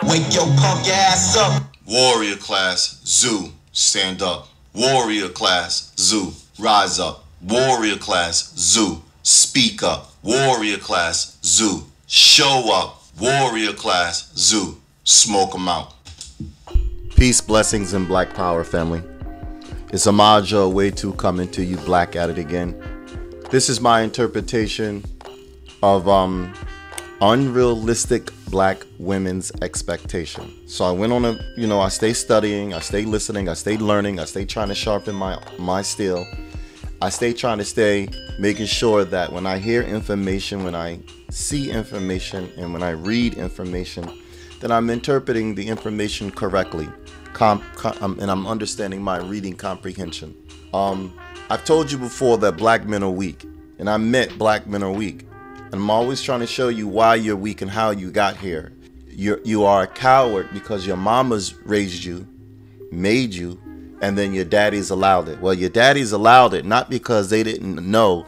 Wake your punk ass up. Warrior class, zoo, stand up. Warrior class, zoo, rise up. Warrior class, zoo, speak up. Warrior class, zoo, show up. Warrior class, zoo, smoke 'em out. Peace, blessings, and black power, family. It's Amaja Way 2 coming to you black at it again. This is my interpretation of unrealistic black women's expectation. So I went on I stay studying, I stay listening, I stay learning, I stay trying to sharpen my steel. I stay making sure that when I hear information, when I see information, and when I read information, that I'm interpreting the information correctly. And I'm understanding my reading comprehension. I've told you before that black men are weak, and I meant black men are weak. And I'm always trying to show you why you're weak and how you got here. You are a coward because your mamas raised you, made you, and then your daddies allowed it. Well, your daddies allowed it not because they didn't know.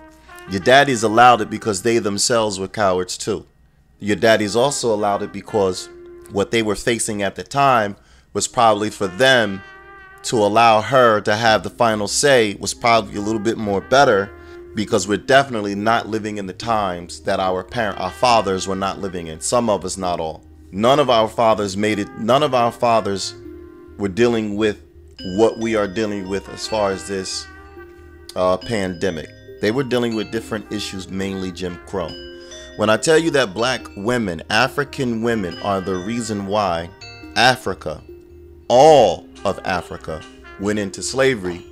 Your daddies allowed it because they themselves were cowards too. Your daddies also allowed it because what they were facing at the time was probably for them to allow her to have the final say was probably a little bit more better, because we're definitely not living in the times that our fathers were not living in. Some of us, not all. None of our fathers made it. None of our fathers were dealing with what we are dealing with as far as this pandemic. They were dealing with different issues, mainly Jim Crow. When I tell you that black women, African women, are the reason why Africa, all of Africa, went into slavery,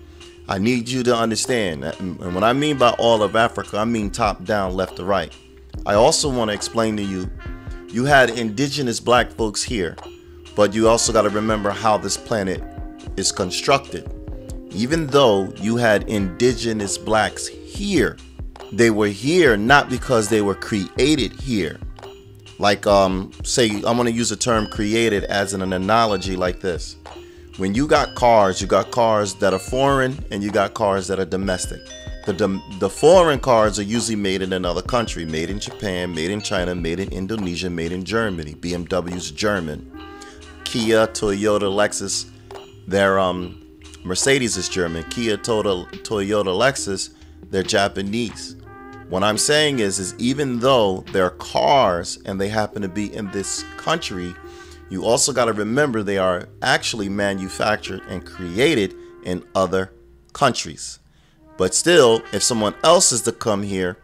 I need you to understand that. And what I mean by all of Africa, I mean top down, left to right. I also want to explain to you, you had indigenous black folks here, but you also got to remember how this planet is constructed. Even though you had indigenous blacks here, they were here not because they were created here. Like, say, I'm going to use the term created as an analogy like this. When you got cars that are foreign and you got cars that are domestic. The foreign cars are usually made in another country, made in Japan, made in China, made in Indonesia, made in Germany. BMW's German. Kia, Toyota, Lexus, their Mercedes is German. Kia, Toyota, Lexus, they're Japanese. What I'm saying is even though they're cars and they happen to be in this country, you also got to remember they are actually manufactured and created in other countries. But still, if someone else is to come here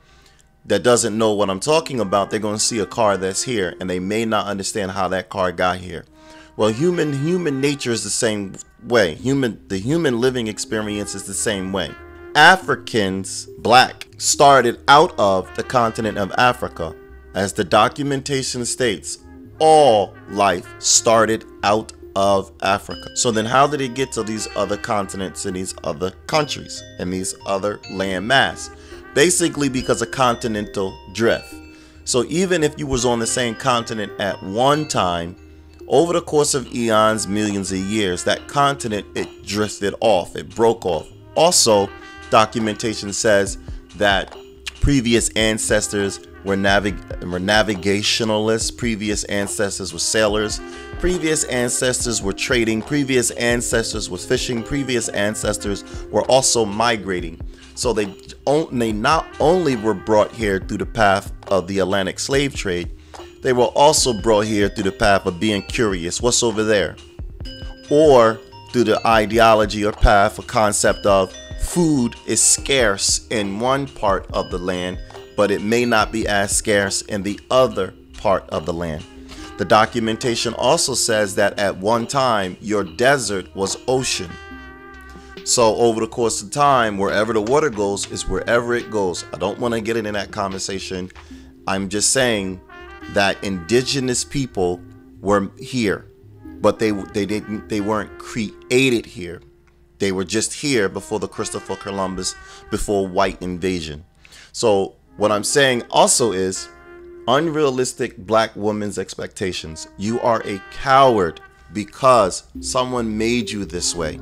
that doesn't know what I'm talking about, they're going to see a car that's here and they may not understand how that car got here. Well, human nature is the same way. The human living experience is the same way. Africans, black, started out of the continent of Africa. As the documentation states, all life started out of Africa. So then how did it get to these other continents and these other countries and these other land mass? Basically because of continental drift. So even if you was on the same continent at one time, over the course of eons, millions of years, that continent, it drifted off, it broke off. Also, documentation says that previous ancestors were navigationalists, previous ancestors were sailors, previous ancestors were trading, previous ancestors were fishing, previous ancestors were also migrating. So they not only were brought here through the path of the Atlantic slave trade, they were also brought here through the path of being curious, what's over there? Or through the ideology or path or concept of food is scarce in one part of the land, but it may not be as scarce in the other part of the land. The documentation also says that at one time your desert was ocean. So over the course of time, wherever the water goes is wherever it goes. I don't want to get into that conversation. I'm just saying that indigenous people were here, but they weren't created here. They were just here before the Christopher Columbus, before white invasion. So what I'm saying also is unrealistic black women's expectations. You are a coward because someone made you this way.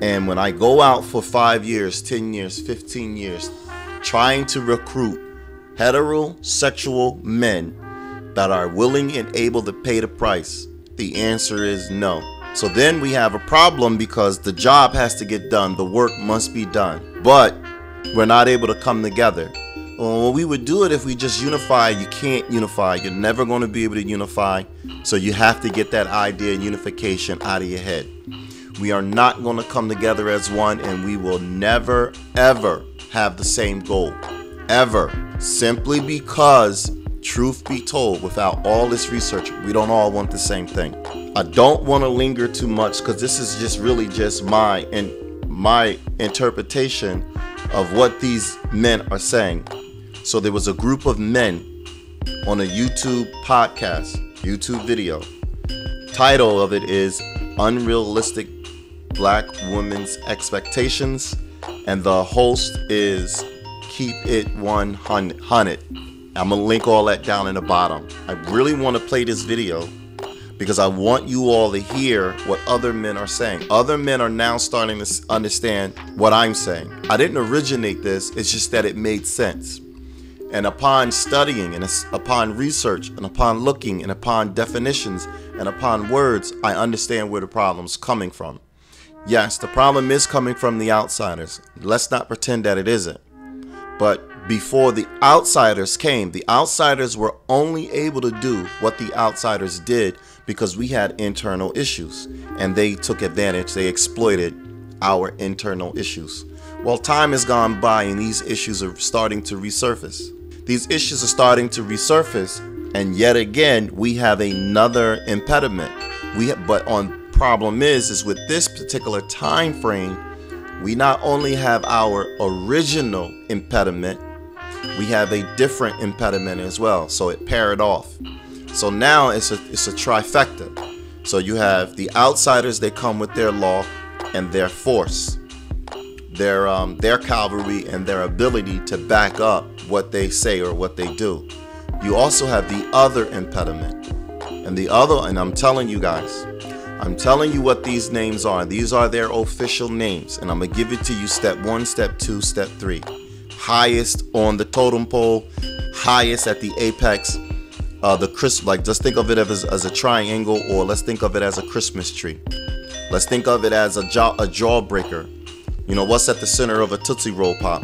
And when I go out for 5 years, 10 years, 15 years, trying to recruit heterosexual men that are willing and able to pay the price The answer is no. So then we have a problem because the job has to get done. The work must be done. But we're not able to come together. Well, we would do it if we just unify. You can't unify. You're never going to be able to unify. So you have to get that idea of unification out of your head. We are not going to come together as one, and we will never, ever have the same goal. Ever. Simply because, truth be told, without all this research, we don't all want the same thing. I don't want to linger too much because this is just really just my interpretation of what these men are saying. So there was a group of men on a YouTube podcast, YouTube video. Title of it is Unrealistic Black Women's Expectations, and the host is Keep It 100. I'm gonna link all that down in the bottom. I really want to play this video because I want you all to hear what other men are saying. Other men are now starting to understand what I'm saying. I didn't originate this, it's just that it made sense. And upon studying and upon research and upon looking and upon definitions and upon words, I understand where the problem's coming from. Yes, the problem is coming from the outsiders. Let's not pretend that it isn't. But before the outsiders came, the outsiders were only able to do what the outsiders did because we had internal issues. And they took advantage, they exploited our internal issues. Well, time has gone by and these issues are starting to resurface. These issues are starting to resurface, and yet again we have another impediment. But on problem is with this particular time frame, we not only have our original impediment, we have a different impediment as well. So it paired off. So now it's a trifecta. So you have the outsiders, they come with their law and their force, their cavalry and their ability to back up what they say or what they do. You also have the other impediment, and I'm telling you guys, I'm telling you what these names are. These are their official names, and I'm gonna give it to you step 1, step 2, step 3. Highest on the totem pole, highest at the apex. Just think of it as a triangle, or let's think of it as a Christmas tree. Let's think of it as a jawbreaker. You know, what's at the center of a Tootsie Roll Pop?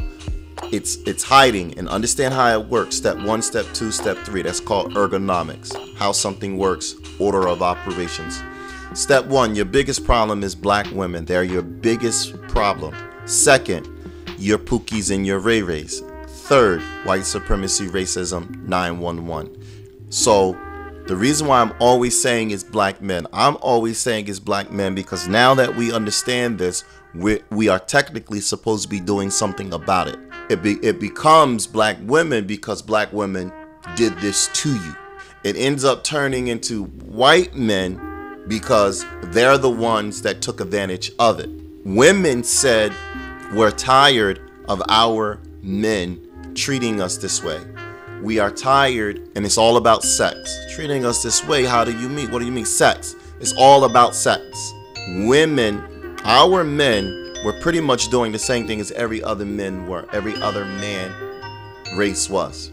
It's hiding, and understand how it works. Step 1, step 2, step 3. That's called ergonomics. How something works, order of operations. Step 1, your biggest problem is black women. They're your biggest problem. Second, your Pookies and your Ray Rays. Third, white supremacy, racism, 911. So the reason why I'm always saying it's black men, I'm always saying it's black men because now that we understand this, we are technically supposed to be doing something about it. It becomes black women because black women did this to you. It ends up turning into white men because they're the ones that took advantage of it. Women said, we're tired of our men treating us this way. We are tired, and it's all about sex. Treating us this way, how do you mean? What do you mean sex? It's all about sex. Women, our men, were pretty much doing the same thing as every other man race was.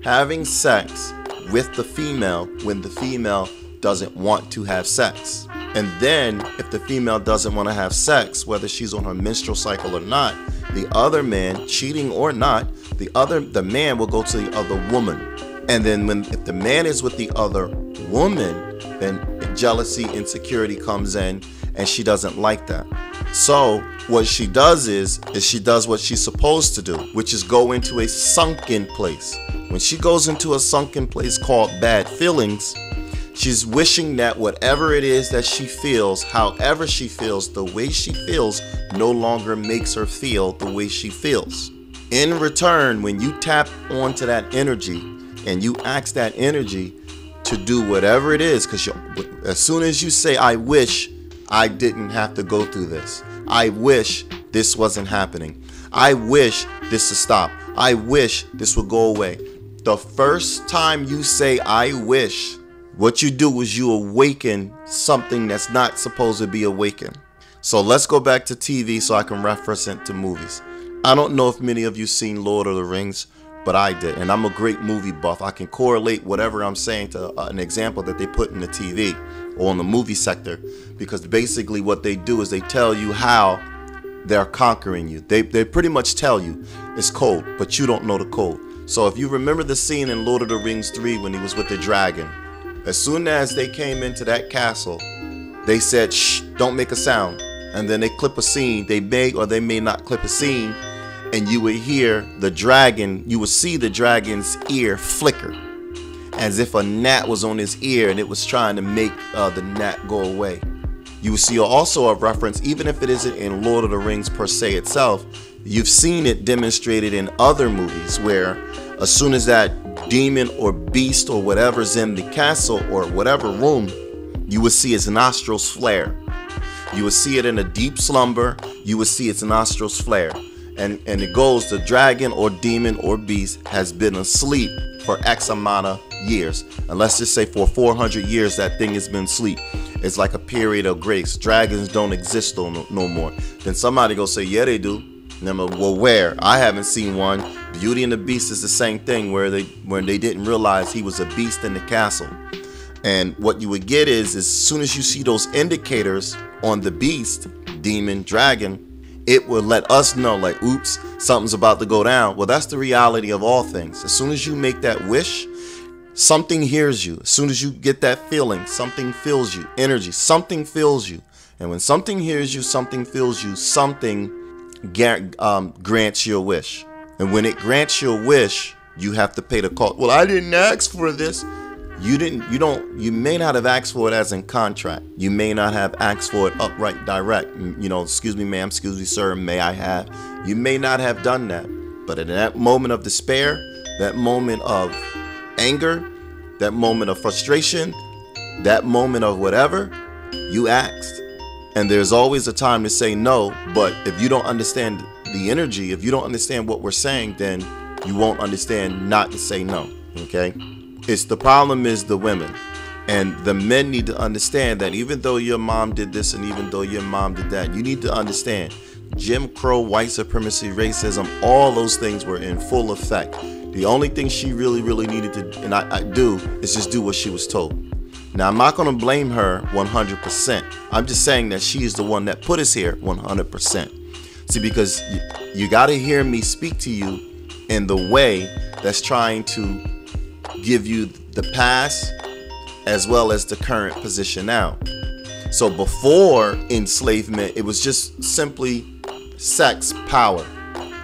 Having sex with the female when the female doesn't want to have sex. And then if the female doesn't want to have sex, whether she's on her menstrual cycle or not, the other man, cheating or not, the man will go to the other woman. And then if the man is with the other woman, then jealousy, insecurity comes in, and she doesn't like that. So what she does is she does what she's supposed to do, which is go into a sunken place. When she goes into a sunken place called bad feelings, she's wishing that whatever it is that she feels, however she feels, the way she feels no longer makes her feel the way she feels. In return, when you tap onto that energy and you ask that energy to do whatever it is, because as soon as you say, I wish I didn't have to go through this. I wish this wasn't happening. I wish this would stop. I wish this would go away. The first time you say, I wish, what you do is you awaken something that's not supposed to be awakened. So let's go back to TV so I can reference it to movies. I don't know if many of you seen Lord of the Rings, but I did. And I'm a great movie buff. I can correlate whatever I'm saying to an example that they put in the TV. or on the movie sector, because basically what they do is they tell you how they're conquering you. They pretty much tell you it's cold, but you don't know the code. So if you remember the scene in Lord of the Rings 3 when he was with the dragon, as soon as they came into that castle, they said, shh, don't make a sound. And then they clip a scene. They may or they may not clip a scene, and you would hear the dragon, you would see the dragon's ear flicker as if a gnat was on his ear and it was trying to make the gnat go away. You will see also a reference, even if it isn't in Lord of the Rings per se itself, you've seen it demonstrated in other movies where as soon as that demon or beast or whatever's in the castle or whatever room, you would see its nostrils flare. You would see it in a deep slumber, you would see its nostrils flare. And it goes, the dragon or demon or beast has been asleep for X amount of years. And let's just say for 400 years that thing has been asleep. It's like a period of grace. Dragons don't exist no more. Then somebody go say, yeah, they do. And I'm like, well, where? I haven't seen one. Beauty and the Beast is the same thing, where they didn't realize he was a beast in the castle. And what you would get is, as soon as you see those indicators on the beast, demon, dragon, it will let us know, like, oops, something's about to go down. Well, that's the reality of all things. As soon as you make that wish, something hears you. As soon as you get that feeling, something fills you. Energy, something fills you. And when something hears you, something fills you, something grants your wish. And when it grants your wish, you have to pay the cost. Well, I didn't ask for this. You may not have asked for it as in contract. You may not have asked for it upright direct. You know, excuse me, ma'am, excuse me, sir, may I have? You may not have done that. But in that moment of despair, that moment of anger, that moment of frustration, that moment of whatever, you asked. And there's always a time to say no, but if you don't understand the energy, if you don't understand what we're saying, then you won't understand not to say no, okay? The problem is the women, and the men need to understand that even though your mom did this and even though your mom did that, you need to understand Jim Crow, white supremacy, racism, all those things were in full effect. The only thing she really needed to, and I do, is just do what she was told. Now, I'm not going to blame her 100%. I'm just saying that she is the one that put us here 100%. See, because you got to hear me speak to you in the way that's trying to give you the past as well as the current position now. So before enslavement, it was just simply sex, power.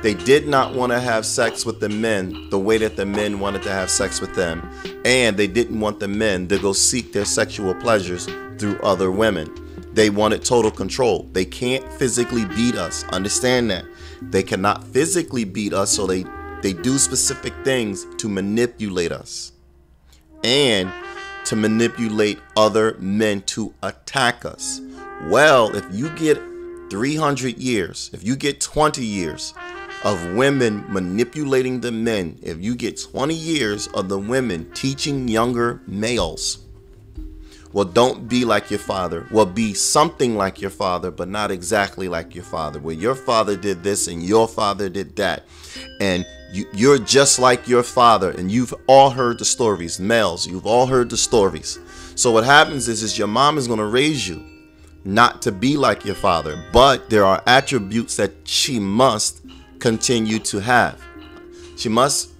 They did not want to have sex with the men the way that the men wanted to have sex with them. And they didn't want the men to go seek their sexual pleasures through other women. They wanted total control. They can't physically beat us. Understand that. They cannot physically beat us, so they do specific things to manipulate us and to manipulate other men to attack us. Well, if you get 300 years, if you get 20 years of women manipulating the men, if you get 20 years of the women teaching younger males, well, don't be like your father. Well, be something like your father, but not exactly like your father. Well, your father did this and your father did that. And you're just like your father. And you've all heard the stories. Males, you've all heard the stories. So what happens is your mom is going to raise you not to be like your father. But there are attributes that she must continue to have. She must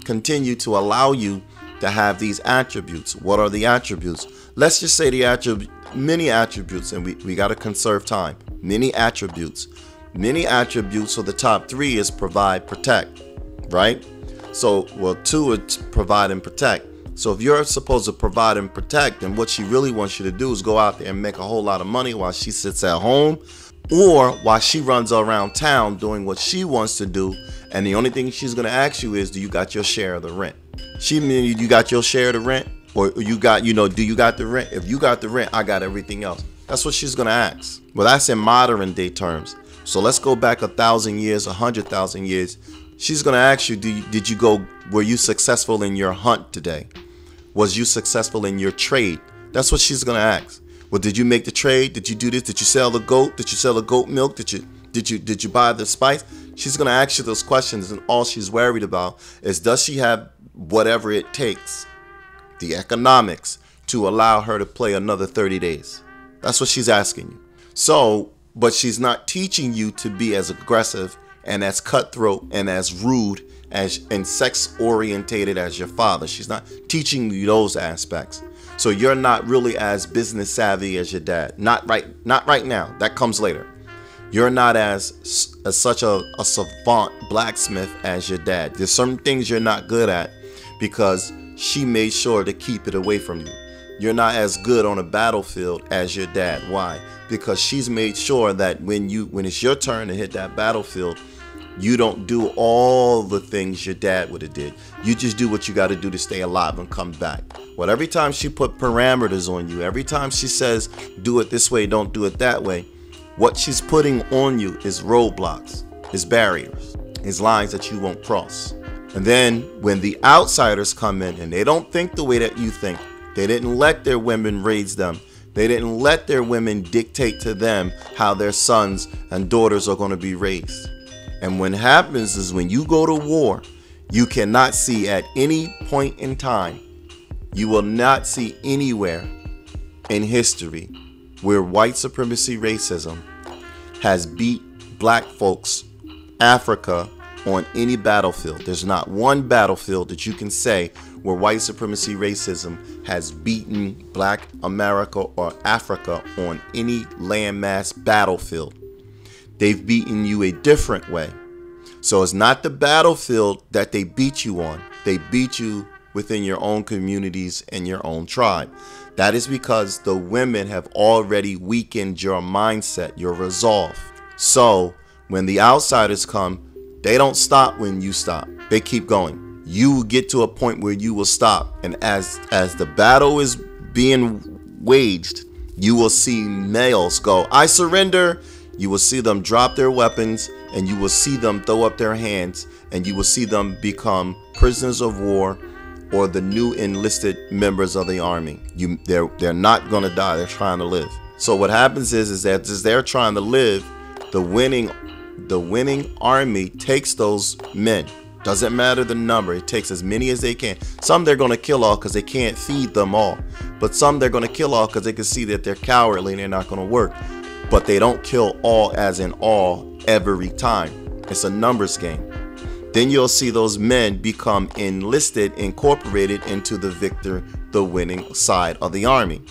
continue to allow you to have these attributes. What are the attributes? Let's just say many attributes, and we got to conserve time. Many attributes. Many attributes. So the top 3 is provide, protect, right? So, well, 2 is provide and protect. So if you're supposed to provide and protect, then what she really wants you to do is go out there and make a whole lot of money while she sits at home, or while she runs around town doing what she wants to do. And the only thing she's going to ask you is, do you got your share of the rent? She mean, you got your share of the rent? Or you got, do you got the rent? If you got the rent, I got everything else. That's what she's going to ask. Well, that's in modern day terms. So let's go back 1,000 years, 100,000 years. She's going to ask you, were you successful in your hunt today? Was you successful in your trade? That's what she's going to ask. Well, did you make the trade? Did you do this? Did you sell the goat? Did you sell the goat milk? Did you buy the spice? She's going to ask you those questions, and all she's worried about is, does she have whatever it takes? The economics. to allow her to play another 30 days? That's what she's asking you. So, but she's not teaching you to be as aggressive and as cutthroat and as rude as and sex orientated as your father. She's not teaching you those aspects. So you're not really as business savvy as your dad. Not right now. That comes later. You're not as such a savant blacksmith as your dad. There's certain things you're not good at because she made sure to keep it away from you. You're not as good on a battlefield as your dad. Why? Because she's made sure that when it's your turn to hit that battlefield, you don't do all the things your dad would have did. You just do what you got to do to stay alive and come back. Well, every time she put parameters on you, every time she says, do it this way, don't do it that way, what she's putting on you is roadblocks, is barriers, is lines that you won't cross. And then when the outsiders come in and they don't think the way that you think, they didn't let their women raise them. They didn't let their women dictate to them how their sons and daughters are going to be raised. And what happens is when you go to war, you cannot see at any point in time, you will not see anywhere in history where white supremacy racism has beat black folks, Africa, on any battlefield. There's not one battlefield that you can say where white supremacy racism has beaten black America or Africa on any landmass battlefield. They've beaten you a different way. So it's not the battlefield that they beat you on. They beat you within your own communities and your own tribe. That is because the women have already weakened your mindset, your resolve. So when the outsiders come, they don't stop when you stop. They keep going. You will get to a point where you will stop. And as the battle is being waged, you will see males go, I surrender. You will see them drop their weapons, and you will see them throw up their hands, and you will see them become prisoners of war or the new enlisted members of the army. They're not going to die. They're trying to live. So what happens is that as they're trying to live, the winning army takes those men. Doesn't matter the number. It takes as many as they can. Some they're going to kill all because they can't feed them all. But some they're going to kill all because they can see that they're cowardly and they're not going to work. But they don't kill all as in all every time. It's a numbers game. Then you'll see those men become enlisted, incorporated into the winning side of the army.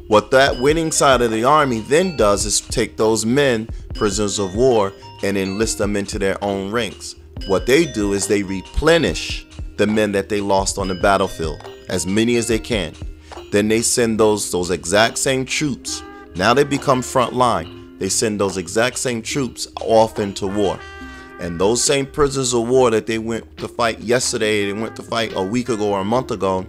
What that winning side of the army then does is take those men, prisoners of war, and enlist them into their own ranks. What they do is they replenish the men that they lost on the battlefield, as many as they can. Then they send those exact same troops. Now they become front line. They send those exact same troops off into war. And those same prisoners of war that they went to fight yesterday, they went to fight a week ago or a month ago,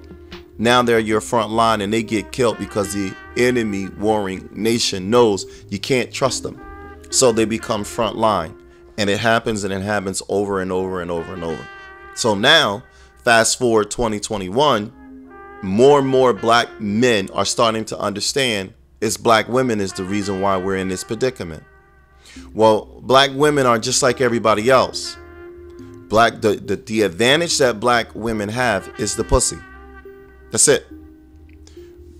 now they're your front line and they get killed because the enemy warring nation knows you can't trust them. So they become front line. And it happens over and over and over and over. So now, fast forward 2021, more and more black men are starting to understand it's black women is the reason why we're in this predicament. Well, black women are just like everybody else. The advantage that black women have is the pussy. That's it.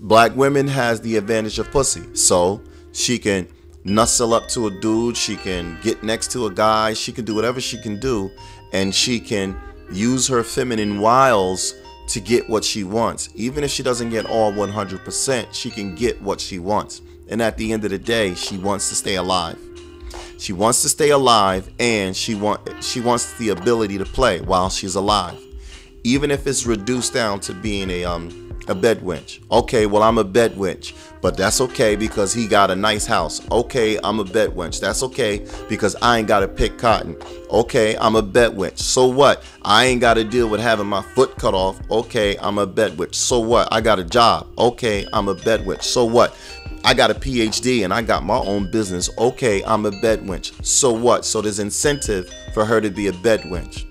Black women has the advantage of pussy. So she can nuzzle up to a dude, she can get next to a guy, she can do whatever she can do, and she can use her feminine wiles to get what she wants. Even if she doesn't get all 100%, she can get what she wants. And at the end of the day, she wants to stay alive. She wants to stay alive, and she wants the ability to play while she's alive. Even if it's reduced down to being a bed wench. Okay, well, I'm a bed wench, but that's okay because he got a nice house. Okay, I'm a bed wench. That's okay because I ain't got to pick cotton. Okay, I'm a bed wench. So what? I ain't got to deal with having my foot cut off. Okay, I'm a bed wench. So what? I got a job. Okay, I'm a bed wench. So what? I got a PhD and I got my own business. Okay, I'm a bed wench. So what? So there's incentive for her to be a bed wench.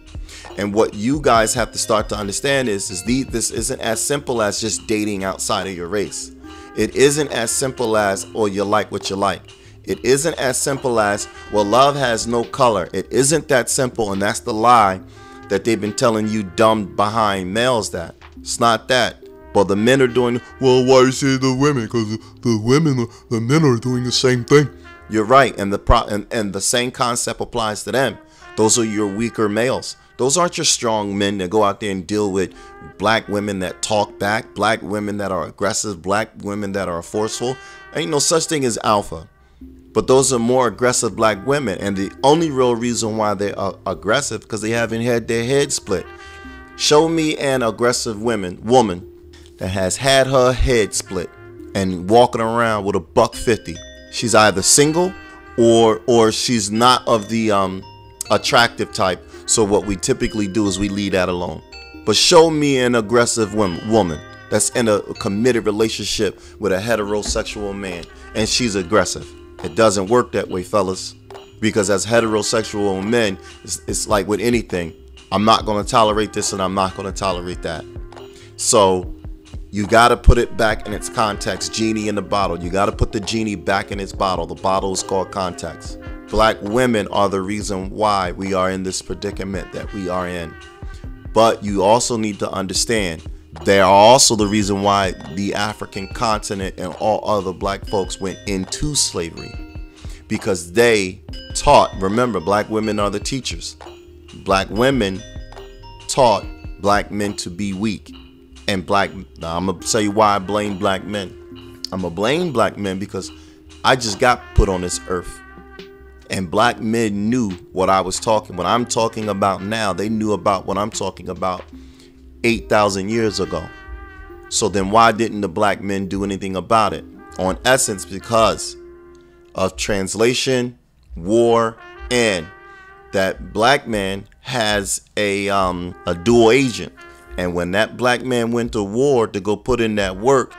And what you guys have to start to understand is this isn't as simple as just dating outside of your race. It isn't as simple as, oh, you like what you like. It isn't as simple as, well, love has no color. It isn't that simple, and that's the lie that they've been telling you dumb behind males that. It's not that. But the men are doing, well, why you say the women? Because the men are doing the same thing. You're right, and the same concept applies to them. Those are your weaker males. Those aren't your strong men that go out there and deal with black women that talk back, black women that are aggressive, black women that are forceful. Ain't no such thing as alpha. But those are more aggressive black women, and the only real reason why they are aggressive because they haven't had their head split. Show me an aggressive woman that has had her head split and walking around with a $150. She's either single or she's not of the attractive type. So what we typically do is we leave that alone. But show me an aggressive woman that's in a committed relationship with a heterosexual man and she's aggressive. It doesn't work that way, fellas, because as heterosexual men, it's like with anything. I'm not going to tolerate this and I'm not going to tolerate that. So you got to put it back in its context. Genie in the bottle. You got to put the genie back in its bottle. The bottle is called context. Black women are the reason why we are in this predicament that we are in. But you also need to understand they are also the reason why the African continent and all other black folks went into slavery. Because they taught, remember, black women are the teachers. Black women taught black men to be weak. And now I'm going to tell you why I blame black men. I'm going to blame black men because I just got put on this earth. And black men knew what I'm talking about now. They knew about what I'm talking about 8,000 years ago. So then why didn't the black men do anything about it? On essence, because of translation, war, and that black man has a dual agent. And when that black man went to war to go put in that work,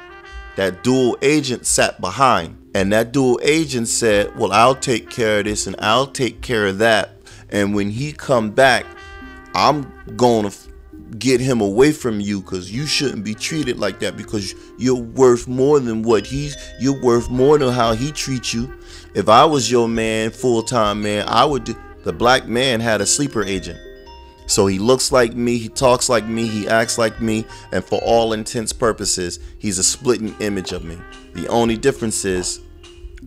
that dual agent sat behind. And that dual agent said, well, I'll take care of this and I'll take care of that. And when he come back, I'm going to get him away from you because you shouldn't be treated like that because you're worth more than you're worth more than how he treats you. If I was your man, full-time man, I would do. The black man had a sleeper agent. So he looks like me, he talks like me, he acts like me, and for all intents purposes, he's a splitting image of me. The only difference is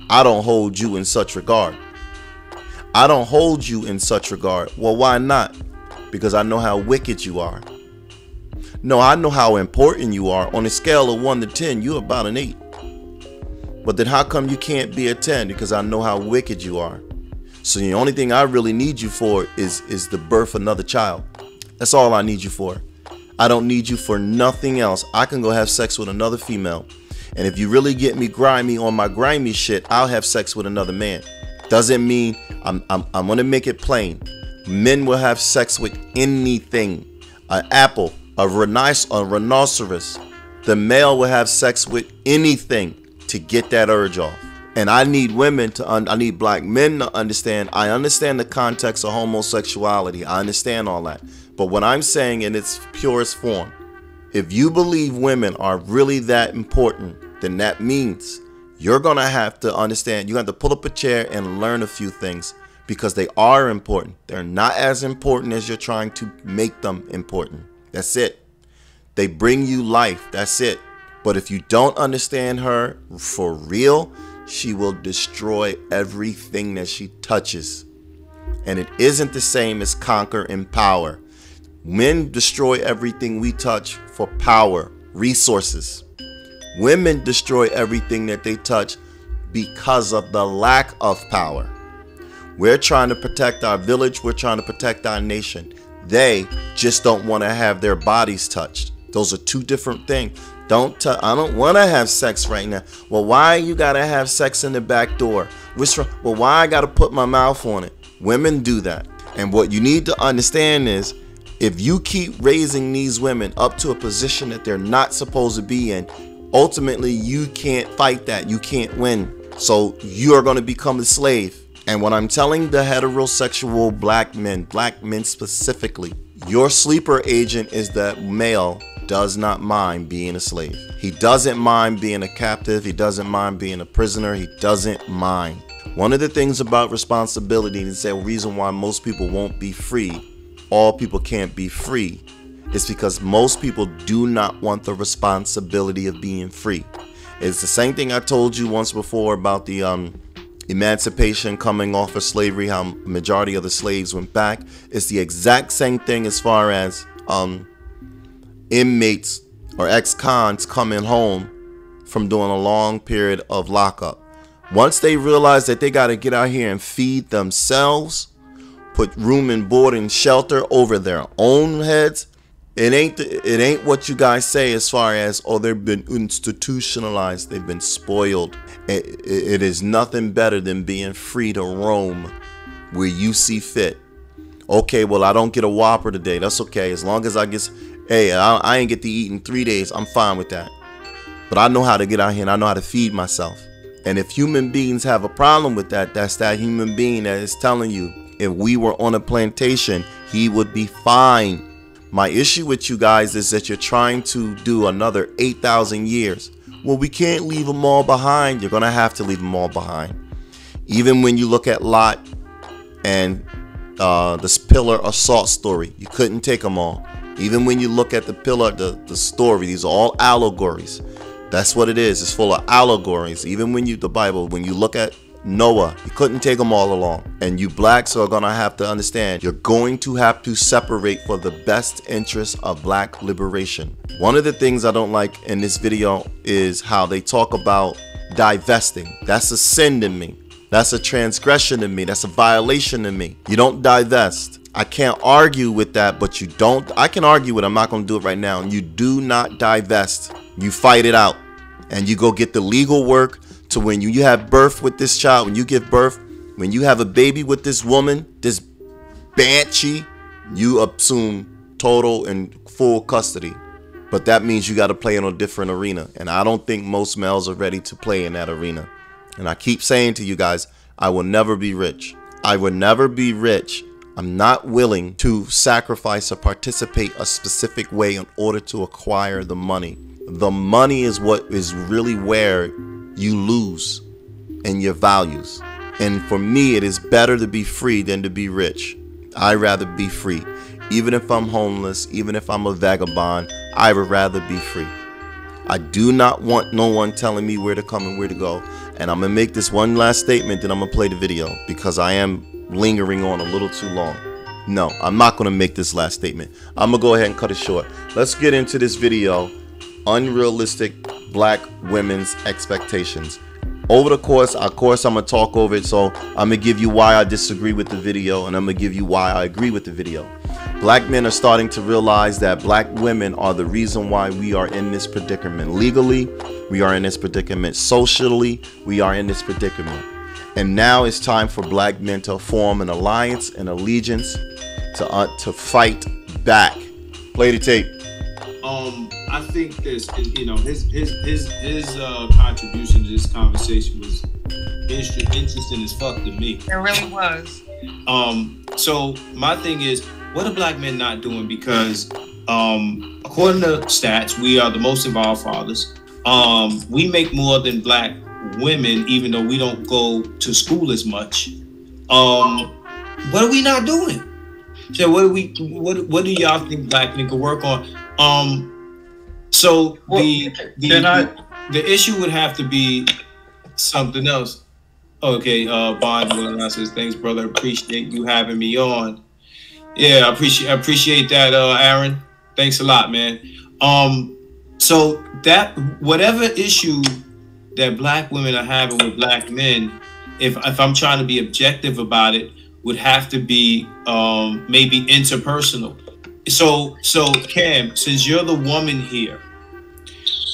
I don't hold you in such regard. I don't hold you in such regard. Well, why not? Because I know how wicked you are. No, I know how important you are. On a scale of 1 to 10, you're about an 8. But then how come you can't be a 10? Because I know how wicked you are. So the only thing I really need you for is to birth another child. That's all I need you for. I don't need you for nothing else. I can go have sex with another female. And if you really get me grimy on my grimy shit, I'll have sex with another man. Doesn't mean I'm going to make it plain. Men will have sex with anything. An apple, a rhinoceros. The male will have sex with anything to get that urge off. And I need I need black men to understand. I understand the context of homosexuality. I understand all that. But what I'm saying in its purest form, if you believe women are really that important, then that means you're going to have to understand. You have to pull up a chair and learn a few things because they are important. They're not as important as you're trying to make them important. That's it. They bring you life. That's it. But if you don't understand her for real, she will destroy everything that she touches. And it isn't the same as conquer and power. Men destroy everything we touch for power, resources. Women destroy everything that they touch because of the lack of power. We're trying to protect our village. We're trying to protect our nation. They just don't want to have their bodies touched. Those are two different things. I don't want to have sex right now. Well, why you got to have sex in the back door? Well, why I got to put my mouth on it? Women do that. And what you need to understand is if you keep raising these women up to a position that they're not supposed to be in, ultimately you can't fight that. You can't win. So you are going to become a slave. And what I'm telling the heterosexual black men specifically, your sleeper agent is that male does not mind being a slave. He doesn't mind being a captive. He doesn't mind being a prisoner. He doesn't mind. One of the things about responsibility is the reason why most people won't be free, all people can't be free, It's because most people do not want the responsibility of being free. It's the same thing I told you once before about the emancipation coming off of slavery, how majority of the slaves went back. It's the exact same thing as far as inmates or ex-cons coming home from doing a long period of lockup. Once they realize that they got to get out here and feed themselves, put room and board and shelter over their own heads, it ain't what you guys say as far as, oh, they've been institutionalized, they've been spoiled. It is nothing better than being free to roam where you see fit. Okay, well, I don't get a Whopper today. That's okay. As long as I get, hey, I ain't get to eat in 3 days. I'm fine with that. But I know how to get out here and I know how to feed myself. And if human beings have a problem with that, that's that human being that is telling you, if we were on a plantation, he would be fine. My issue with you guys is that you're trying to do another 8,000 years. Well, we can't leave them all behind. You're going to have to leave them all behind. Even when you look at Lot and this pillar of salt story, you couldn't take them all. Even when you look at the pillar, the story, these are all allegories. That's what it is. It's full of allegories. Even when the Bible, when you look at Noah, you couldn't take them all along. And you blacks are going to have to understand, you're going to have to separate for the best interest of black liberation. One of the things I don't like in this video is how they talk about divesting. That's a sin to me. That's a transgression to me. That's a violation to me. You don't divest. I can't argue with that, but you don't. I can argue with it. I'm not going to do it right now. You do not divest. You fight it out. And you go get the legal work to when you have birth with this child, when you give birth, when you have a baby with this woman, this banshee, you assume total and full custody. But that means you got to play in a different arena. And I don't think most males are ready to play in that arena. And I keep saying to you guys, I will never be rich. I will never be rich. I'm not willing to sacrifice or participate a specific way in order to acquire the money. The money is what is really where you lose in your values. And for me, it is better to be free than to be rich. I'd rather be free. Even if I'm homeless, even if I'm a vagabond, I would rather be free. I do not want no one telling me where to come and where to go. And I'm going to make this one last statement, then I'm going to play the video because I am lingering on a little too long. No, I'm not going to make this last statement. I'm going to go ahead and cut it short. Let's get into this video. Unrealistic black women's expectations. Over the course, I'm going to talk over it. So I'm going to give you why I disagree with the video, and I'm going to give you why I agree with the video. Black men are starting to realize that black women are the reason why we are in this predicament. Legally, we are in this predicament. Socially, we are in this predicament. And now it's time for black men to form an alliance and allegiance to fight back. Play the tape. I think this, you know, his contribution to this conversation was interesting as fuck to me. It really was. So my thing is, what are black men not doing? Because according to stats, we are the most involved fathers. We make more than black women, even though we don't go to school as much. What are we not doing? So what do y'all think black men could work on? So the issue would have to be something else. Okay, Bond says, thanks, brother. Appreciate you having me on. Yeah, I appreciate that, Aaron. Thanks a lot, man. So that whatever issue that black women are having with black men, if I'm trying to be objective about it, would have to be maybe interpersonal. So Cam, since you're the woman here,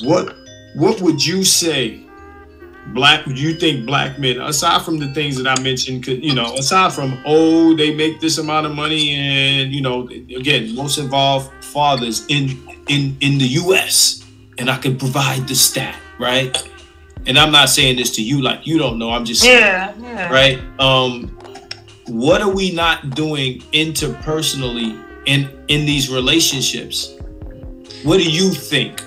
what would you say? Would you think black men, aside from the things that I mentioned, you know, aside from, oh, they make this amount of money and, you know, again, most involved fathers in the US, and I can provide the stat, right? And I'm not saying this to you like you don't know, I'm just saying, yeah. Right? What are we not doing interpersonally in these relationships? What do you think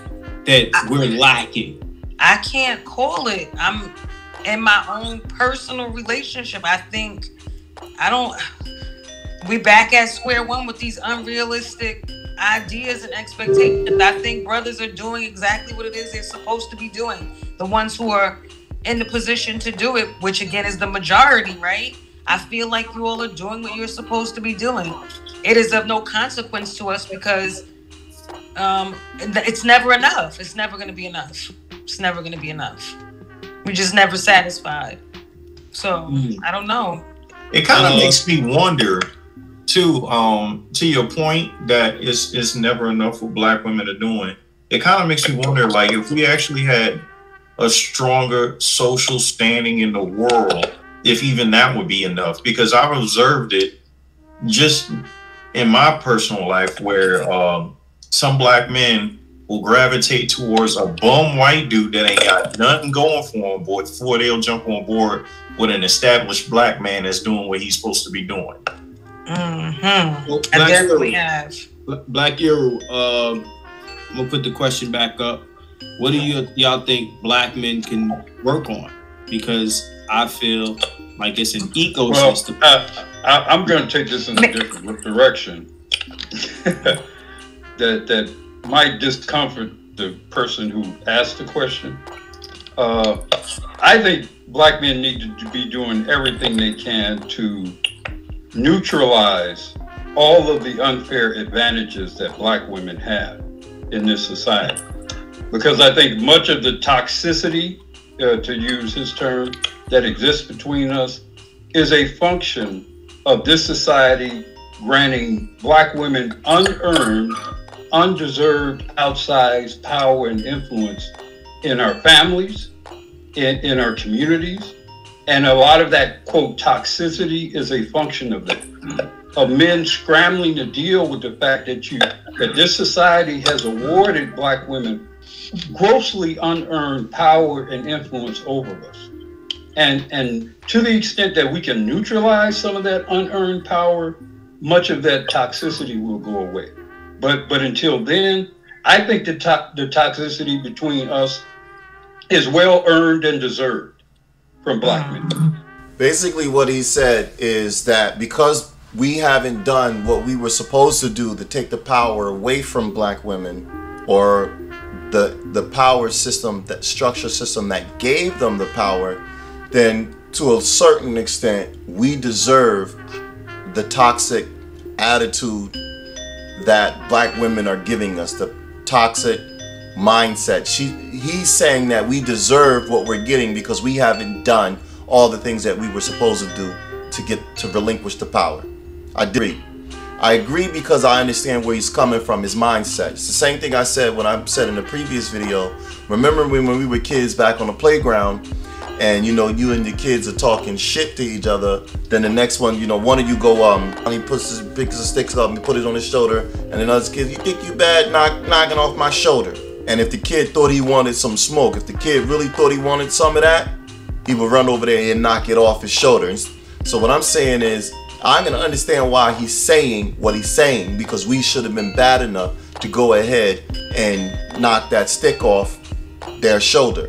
that we're lacking? I can't call it. I'm in my own personal relationship. I think we back at square one with these unrealistic ideas and expectations. I think brothers are doing exactly what it is they're supposed to be doing. The ones who are in the position to do it, which again is the majority, right? I feel like you all are doing what you're supposed to be doing. It is of no consequence to us because it's never enough. It's never going to be enough. It's never going to be enough. We're just never satisfied. So I don't know. It kind of makes me wonder, too, to your point that it's never enough what Black women are doing. It kind of makes me wonder, like, if we actually had a stronger social standing in the world, if even that would be enough. Because I've observed it just in my personal life where some Black men will gravitate towards a bum white dude that ain't got nothing going for him before they'll jump on board with an established Black man that's doing what he's supposed to be doing. Well, Black Hero, we have. Black Hero, I'm gonna put the question back up. What do y'all think Black men can work on? Because I feel like it's an ecosystem. Well, I'm going to take this in a different direction that might discomfort the person who asked the question. I think Black men need to be doing everything they can to neutralize all of the unfair advantages that Black women have in this society. Because I think much of the toxicity, to use his term, that exists between us is a function of this society granting Black women unearned, undeserved, outsized power and influence in our families, in our communities. And a lot of that, quote, toxicity is a function of that, of men scrambling to deal with the fact that this society has awarded Black women grossly unearned power and influence over us. And to the extent that we can neutralize some of that unearned power, much of that toxicity will go away. But until then, I think the toxicity between us is well earned and deserved from Black men. Basically what he said is that because we haven't done what we were supposed to do to take the power away from Black women, or the power system, that structure system that gave them the power, then to a certain extent we deserve the toxic attitude that Black women are giving us, the toxic mindset. He's saying that we deserve what we're getting because we haven't done all the things that we were supposed to do to relinquish the power. I agree because I understand where he's coming from, his mindset. It's the same thing I said when I said in the previous video. Remember when we were kids back on the playground and you and the kids are talking shit to each other, then the next one, one of you go and he picks his sticks up and he put it on his shoulder, and then other kids, you think you bad knocking off my shoulder. And if the kid thought he wanted some smoke, if the kid really thought he wanted some of that, he would run over there and knock it off his shoulder. So what I'm saying is, I'm going to understand why he's saying what he's saying, because we should have been bad enough to go ahead and knock that stick off their shoulder.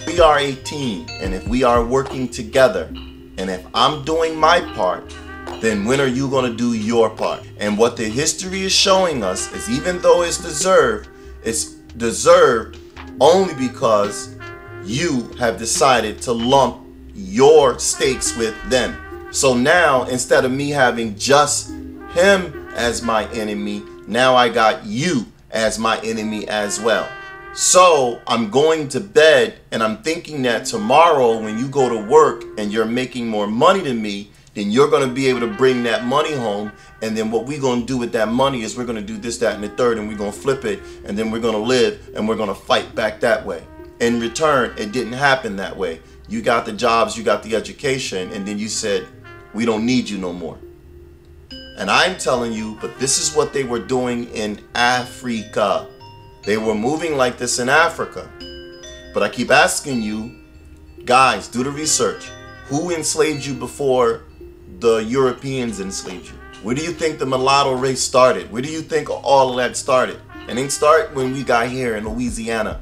We are 18, and if we are working together, and if I'm doing my part, then when are you going to do your part? And what the history is showing us is, even though it's deserved only because you have decided to lump your stakes with them. So now, instead of me having just him as my enemy, now I got you as my enemy as well. So I'm going to bed and I'm thinking that tomorrow when you go to work and you're making more money than me, then you're going to be able to bring that money home. And then what we're going to do with that money is we're going to do this, that, and the third, and we're going to flip it. And then we're going to live and we're going to fight back that way. In return, it didn't happen that way. You got the jobs, you got the education, and then you said, we don't need you no more. And I'm telling you, but this is what they were doing in Africa. They were moving like this in Africa. But I keep asking you, guys, do the research. Who enslaved you before the Europeans enslaved you? Where do you think the mulatto race started? Where do you think all of that started? It didn't start when we got here in Louisiana.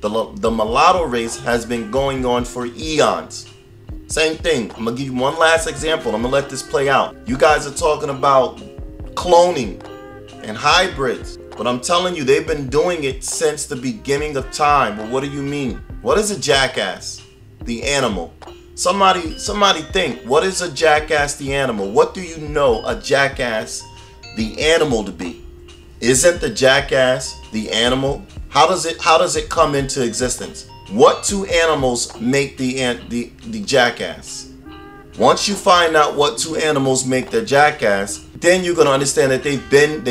The mulatto race has been going on for eons. Same thing. I'm going to give you one last example. I'm going to let this play out. You guys are talking about cloning. and hybrids. But I'm telling you, they've been doing it since the beginning of time. Well, what do you mean? What is a jackass? The animal. Somebody think, what is a jackass the animal? What do you know a jackass the animal to be? Isn't the jackass the animal? How does it come into existence? What two animals make the jackass? Once you find out what two animals make the jackass, then you're gonna understand that they've been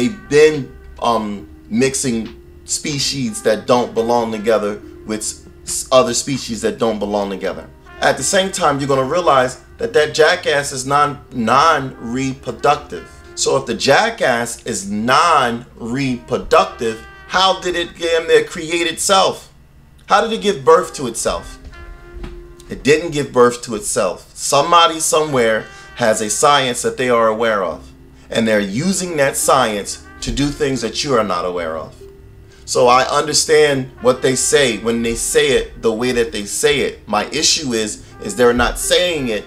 mixing species that don't belong together with other species that don't belong together. At the same time, you're gonna realize that jackass is non-reproductive. So if the jackass is non-reproductive, how did it create itself? How did it give birth to itself? It didn't give birth to itself. Somebody somewhere has a science that they are aware of, and they're using that science to do things that you are not aware of. So I understand what they say when they say it the way that they say it. My issue is they're not saying it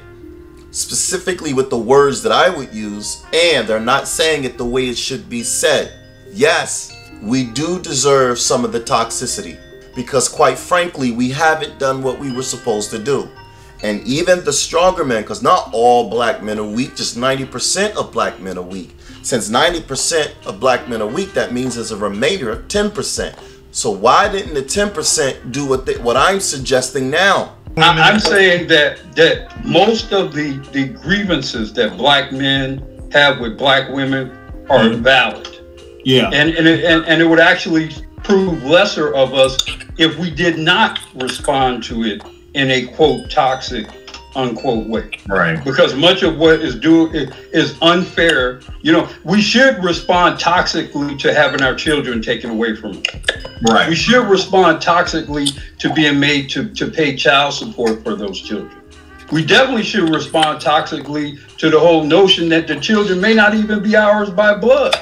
specifically with the words that I would use, and they're not saying it the way it should be said. Yes, we do deserve some of the toxicity, because quite frankly, we haven't done what we were supposed to do. And even the stronger men, because not all black men are weak, just 90% of black men are weak. Since 90% of black men are weak, that means there's a remainder of 10%. So why didn't the 10% do what I'm suggesting now? I'm saying that most of the grievances that black men have with black women are valid. Yeah. And it would actually prove lesser of us if we did not respond to it in a quote toxic unquote way. Right. Because much of what is unfair. You know, we should respond toxically to having our children taken away from us. Right. We should respond toxically to being made to pay child support for those children. We definitely should respond toxically to the whole notion that the children may not even be ours by blood.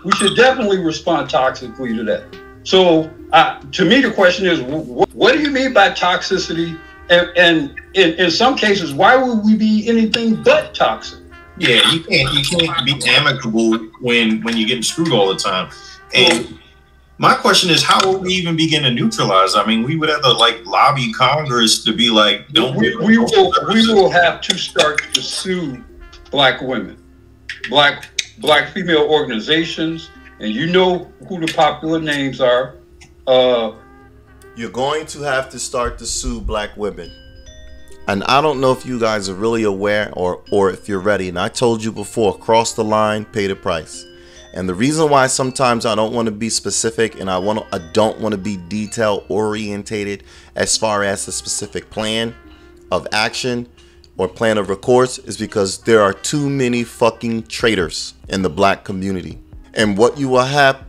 We should definitely respond toxically to that. So to me, the question is, what do you mean by toxicity? And in some cases, why would we be anything but toxic? Yeah, you can't be amicable when you're getting screwed all the time. And my question is, how will we even begin to neutralize? I mean, we would have to lobby Congress to be like, don't we will have to start to sue black women, black female organizations, and you know who the popular names are. You're going to have to start to sue black women. And I don't know if you guys are really aware or if you're ready. And I told you before, cross the line, pay the price. And the reason why sometimes I don't want to be specific and I don't want to be detail orientated as far as a specific plan of action or plan of recourse is because there are too many fucking traitors in the black community. And what you will have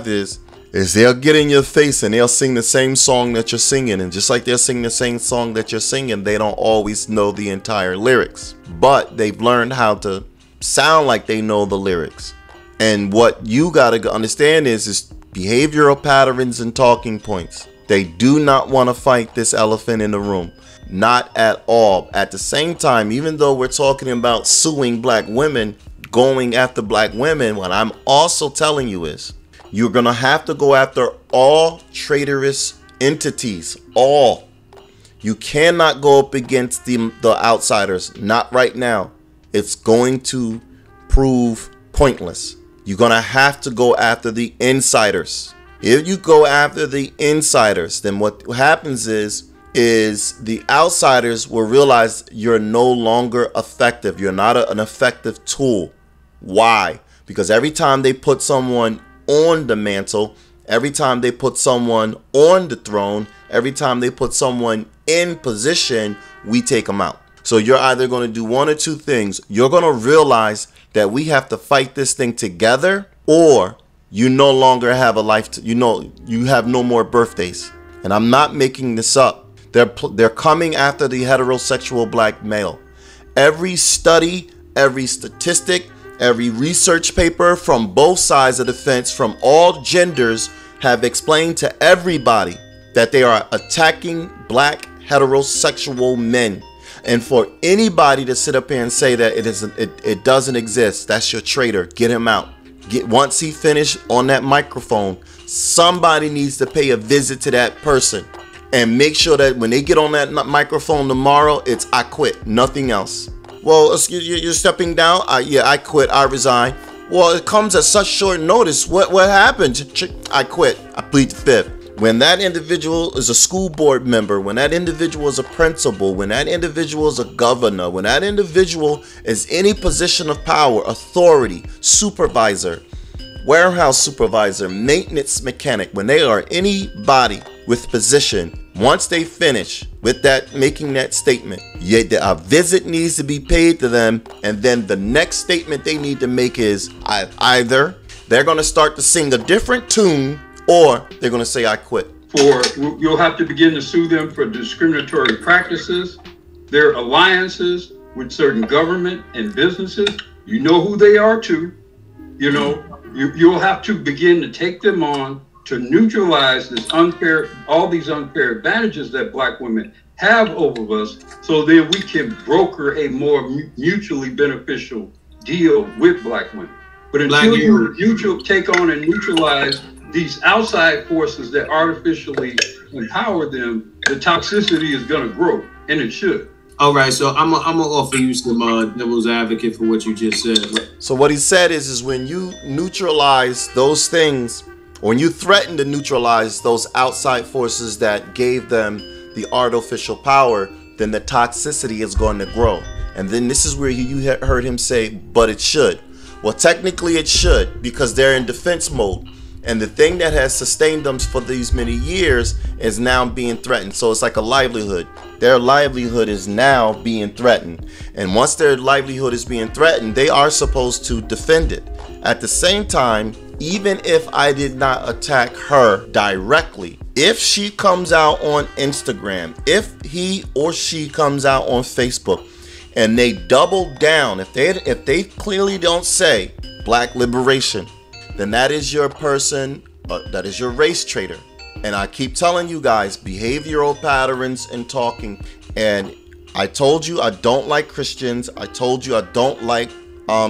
is they'll get in your face and they'll sing the same song that you're singing. And just like they're singing the same song that you're singing, they don't always know the entire lyrics. But they've learned how to sound like they know the lyrics. And what you got to understand is behavioral patterns and talking points. They do not want to fight this elephant in the room. Not at all. At the same time, even though we're talking about suing black women, going after black women, what I'm also telling you is, you're going to have to go after all traitorous entities. All. You cannot go up against the outsiders. Not right now. It's going to prove pointless. You're going to have to go after the insiders. If you go after the insiders, then what happens is the outsiders will realize you're no longer effective. You're not an effective tool. Why? Because every time they put someone on the mantle, every time they put someone on the throne, every time they put someone in position, we take them out. So you're either going to do one or two things. You're going to realize that we have to fight this thing together, or you no longer have a life. You have no more birthdays. And I'm not making this up. They're coming after the heterosexual black male. Every study, every statistic, every research paper from both sides of the fence, from all genders, have explained to everybody that they are attacking black heterosexual men. And for anybody to sit up here and say that it doesn't exist, that's your traitor. Get him out. Once he finished on that microphone, somebody needs to pay a visit to that person and make sure that when they get on that microphone tomorrow, it's "I quit," nothing else. Well, excuse you, you're stepping down. Yeah, I quit. I resign. Well, it comes at such short notice. What happened? I quit. I plead the fifth. When that individual is a school board member, when that individual is a principal, when that individual is a governor, when that individual is any position of power, authority, supervisor, warehouse supervisor, maintenance mechanic, when they are anybody with position, once they finish with that, making that statement, a visit needs to be paid to them, and then the next statement they need to make is either they're going to start to sing a different tune, or they're going to say "I quit." You'll have to begin to sue them for discriminatory practices, their alliances with certain government and businesses. You know who they are too. You know, you'll have to begin to take them on to neutralize all these unfair advantages that Black women have over us, so then we can broker a more mutually beneficial deal with Black women. But until you take on and neutralize these outside forces that artificially empower them, the toxicity is going to grow, and it should. All right, so I'm gonna offer you some devil's advocate for what you just said. So what he said is when you neutralize those things, when you threaten to neutralize those outside forces that gave them the artificial power, then the toxicity is going to grow. And then this is where you heard him say, but it should. Well, technically it should, because they're in defense mode. And the thing that has sustained them for these many years is now being threatened. So it's like a livelihood. Their livelihood is now being threatened. And once their livelihood is being threatened, they are supposed to defend it. At the same time, even if I did not attack her directly, if she comes out on Instagram, if he or she comes out on Facebook, and they double down, if they clearly don't say Black liberation, then that is your person, that is your race traitor. And I keep telling you guys, behavioral patterns and talking. And I told you I don't like Christians. I told you I don't like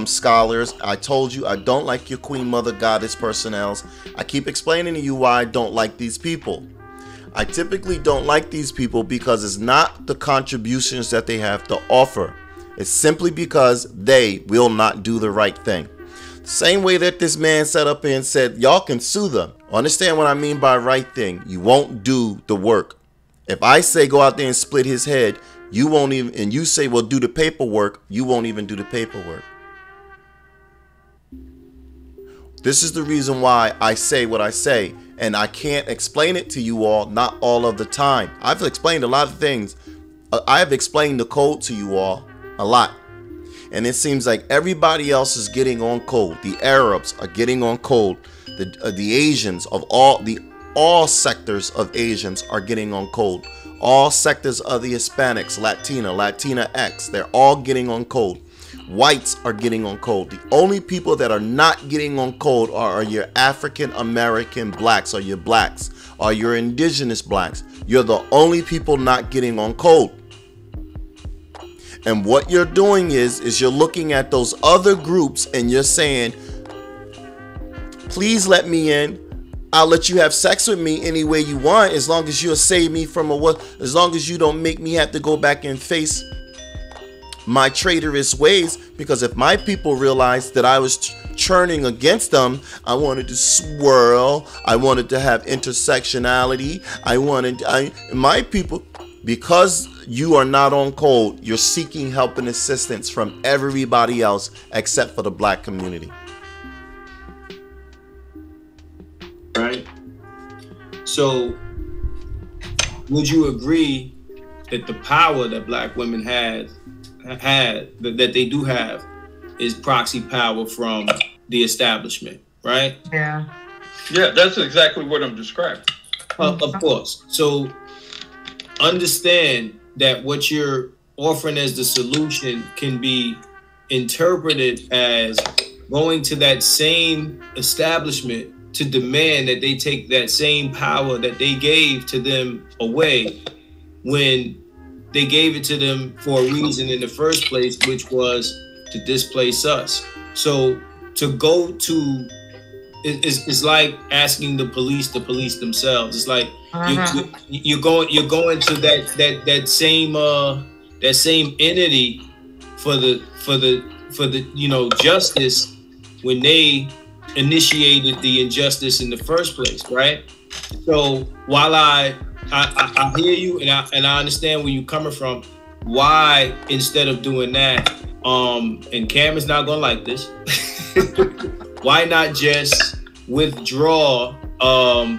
scholars. I told you I don't like your Queen Mother Goddess personnels. I keep explaining to you why I don't like these people. I typically don't like these people because it's not the contributions that they have to offer. It's simply because they will not do the right thing. Same way that this man sat up here and said, y'all can sue them. Understand what I mean by right thing. You won't do the work. If I say go out there and split his head, you won't even, and you say, well, do the paperwork, you won't even do the paperwork. This is the reason why I say what I say, and I can't explain it to you all, not all of the time. I've explained a lot of things. I have explained the code to you all a lot. And it seems like everybody else is getting on code. The Arabs are getting on code. The Asians of all sectors of Asians are getting on code. All sectors of the Hispanics, Latina X, they're all getting on code. Whites are getting on code. The only people that are not getting on code are your African American blacks, or your blacks, or your indigenous blacks. You're the only people not getting on code. And what you're doing is you're looking at those other groups and you're saying, please let me in. I'll let you have sex with me any way you want, as long as you'll save me from as long as you don't make me have to go back and face my traitorous ways. Because if my people realized that I was churning against them, I wanted to swirl, I wanted to have intersectionality, my people, because you are not on code, you're seeking help and assistance from everybody else except for the Black community. Right? So, would you agree that the power that Black women had that they do have is proxy power from the establishment, right? Yeah. Yeah, that's exactly what I'm describing. Of course. So understand that what you're offering as the solution can be interpreted as going to that same establishment to demand that they take that same power that they gave to them away, when they gave it to them for a reason in the first place, which was to displace us. So to go to it's like asking the police to police themselves. It's like you're going to that same entity for the justice when they initiated the injustice in the first place, right? So while I hear you and I understand where you're coming from, why instead of doing that, and Cam is not gonna like this, why not just withdraw how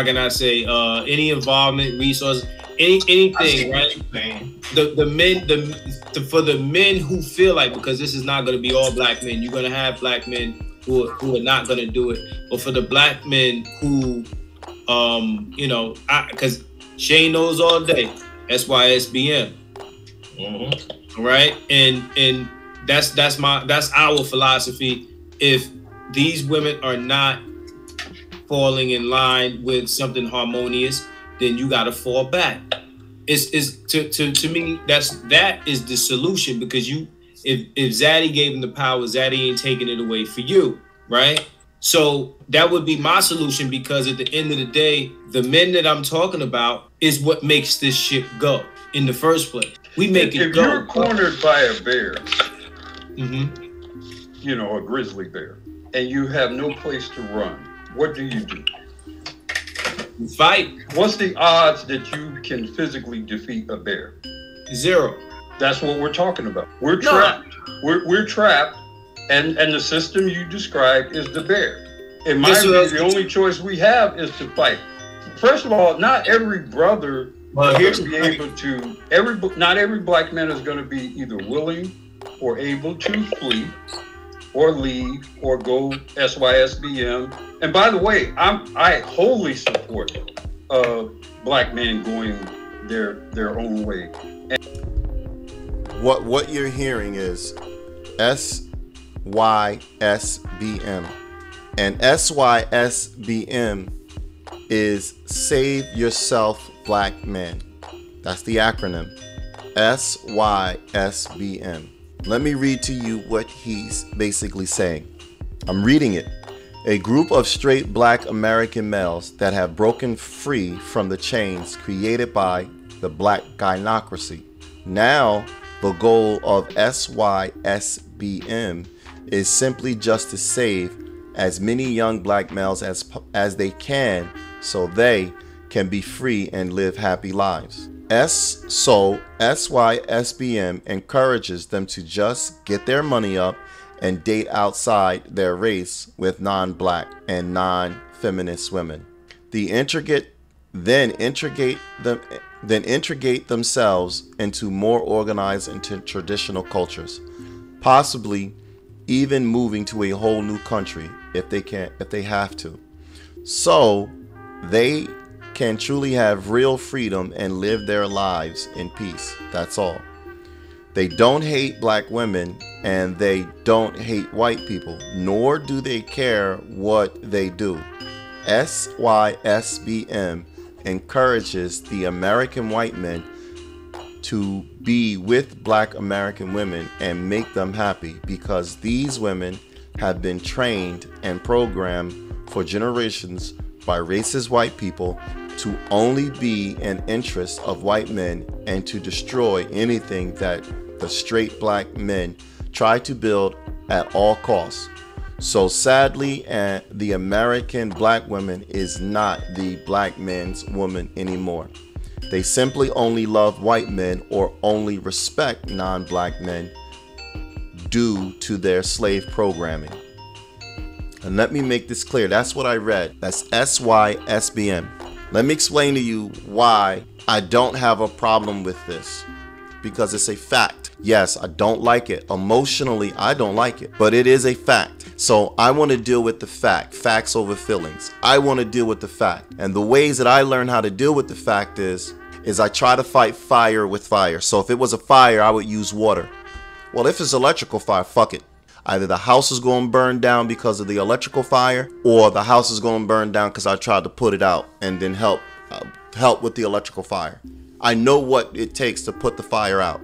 can I say any involvement, resources, anything, right? For the men who feel like, because this is not going to be all black men, you're going to have black men who are not going to do it, but for the black men who because Shane knows all day, SYSBM, right? And that's our philosophy. If these women are not falling in line with something harmonious, then you got to fall back. It's to me, that is the solution, because if Zaddy gave him the power, Zaddy ain't taking it away for you, right? So that would be my solution, because at the end of the day, the men that I'm talking about is what makes this shit go in the first place. We make it go. If you're cornered by a bear, a grizzly bear, and you have no place to run, what do? You fight. What's the odds that you can physically defeat a bear? 0. That's what we're talking about. We're trapped. We're trapped, and the system you described is the bear. In my view, the only choice we have is to fight. First of all, not every brother not every black man is going to be either willing or able to flee or leave or go SYSBM. And by the way, I wholly support black men going their own way. What you're hearing is SYSBM, and SYSBM is Save Yourself Black Men. That's the acronym, SYSBM. Let me read to you what he's basically saying. I'm reading it. A group of straight black American males that have broken free from the chains created by the black gynocracy. Now, the goal of SYSBM is simply just to save as many young black males as they can, so they can be free and live happy lives. So SYSBM encourages them to just get their money up and date outside their race with non-black and non-feminist women. Then integrate themselves into more organized and traditional cultures, possibly even moving to a whole new country if they have to. So they can truly have real freedom and live their lives in peace. That's all. They don't hate black women, and they don't hate white people, nor do they care what they do. SYSBM encourages the American white men to be with black American women and make them happy, because these women have been trained and programmed for generations by racist white people to only be an interest of white men and to destroy anything that the straight black men try to build at all costs. So sadly, the American black woman is not the black man's woman anymore. They simply only love white men or only respect non-black men due to their slave programming. And let me make this clear. That's what I read. That's SYSBM. Let me explain to you why I don't have a problem with this. Because it's a fact. Yes, I don't like it. Emotionally, I don't like it. But it is a fact. So I want to deal with the fact. Facts over feelings. I want to deal with the fact. And the ways that I learn how to deal with the fact is I try to fight fire with fire. So if it was a fire, I would use water. Well, if it's electrical fire, fuck it. Either the house is going to burn down because of the electrical fire, or the house is going to burn down because I tried to put it out and then help with the electrical fire. I know what it takes to put the fire out.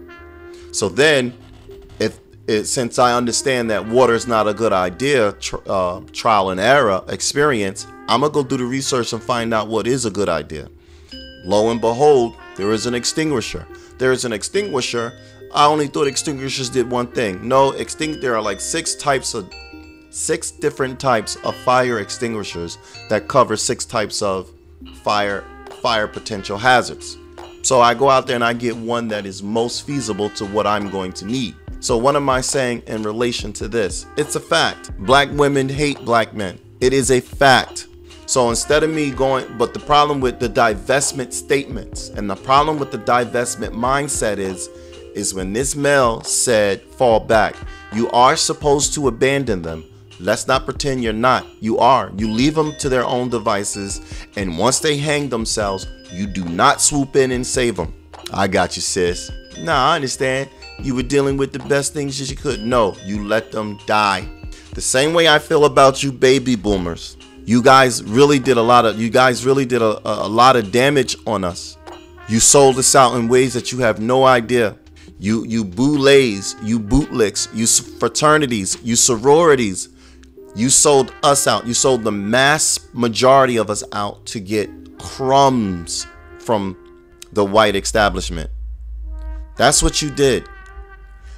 So then, if since I understand that water is not a good idea, trial and error experience, I'm going to go do the research and find out what is a good idea. Lo and behold, there is an extinguisher. There is an extinguisher. I only thought extinguishers did one thing. No, there are like six different types of fire extinguishers that cover 6 types of fire potential hazards. So I go out there and I get one that is most feasible to what I'm going to need. So what am I saying in relation to this? It's a fact. Black women hate black men. It is a fact. So instead of me going, but the problem with the divestment statements and the problem with the divestment mindset is when this male said, fall back, you are supposed to abandon them. Let's not pretend you're not. You are. You leave them to their own devices. And once they hang themselves, you do not swoop in and save them. I got you, sis. Nah, I understand. You were dealing with the best things that you could. No, you let them die. The same way I feel about you baby boomers. You guys really did a lot of damage on us. You sold us out in ways that you have no idea. You boulays, you bootlicks, you fraternities, you sororities. You sold us out. You sold the mass majority of us out to get crumbs from the white establishment. That's what you did.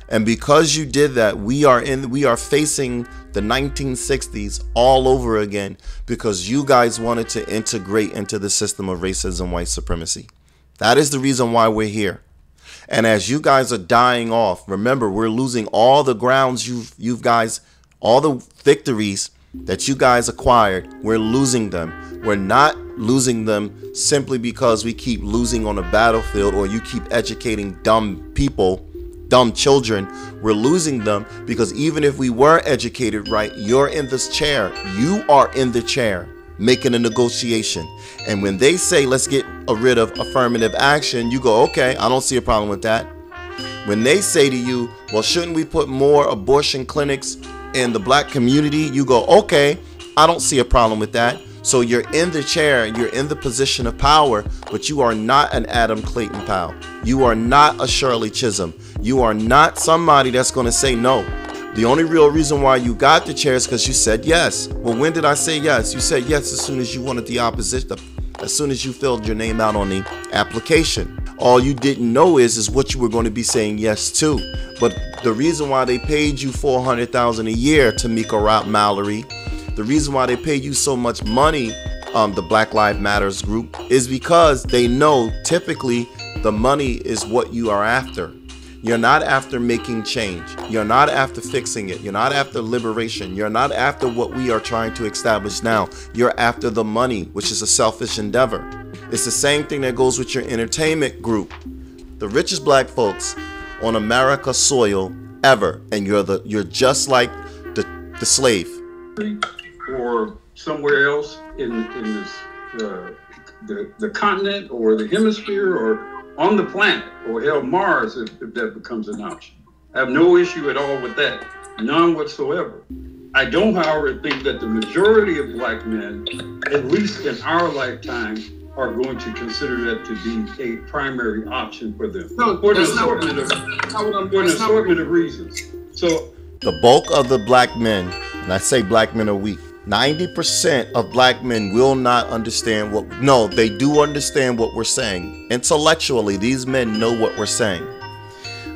And because you did that, we are facing the 1960s all over again because you guys wanted to integrate into the system of racism, white supremacy. That is the reason why we're here. And as you guys are dying off, remember, we're losing all the grounds you guys, all the victories that you guys acquired, we're losing them. We're not losing them simply because we keep losing on the battlefield or you keep educating dumb people, dumb children. We're losing them because even if we were educated right, you're in this chair. You are in the chair making a negotiation. And when they say, let's get rid of affirmative action, you go, okay, I don't see a problem with that. When they say to you, well, shouldn't we put more abortion clinics in the black community? You go, okay, I don't see a problem with that. So you're in the chair, you're in the position of power, but you are not an Adam Clayton Powell. You are not a Shirley Chisholm. You are not somebody that's going to say no. The only real reason why you got the chair is because you said yes. Well, when did I say yes? You said yes as soon as you wanted the opposition, as soon as you filled your name out on the application. All you didn't know is what you were going to be saying yes to. But the reason why they paid you $400,000 a year, Tamika Mallory, the reason why they paid you so much money, the Black Lives Matters group, is because they know typically the money is what you are after. You're not after making change. You're not after fixing it. You're not after liberation. You're not after what we are trying to establish now. You're after the money, which is a selfish endeavor. It's the same thing that goes with your entertainment group. The richest black folks on America's soil ever, and you're just like the slave. Or somewhere else in this the continent or the hemisphere or on the planet, or hell, Mars, if that becomes an option. I have no issue at all with that, none whatsoever. I don't, however, think that the majority of black men, at least in our lifetime, are going to consider that to be a primary option for them. No, for an assortment of reasons. So the bulk of the black men, and I say black men are weak, 90% of black men will not understand they do understand what we're saying. Intellectually, these men know what we're saying.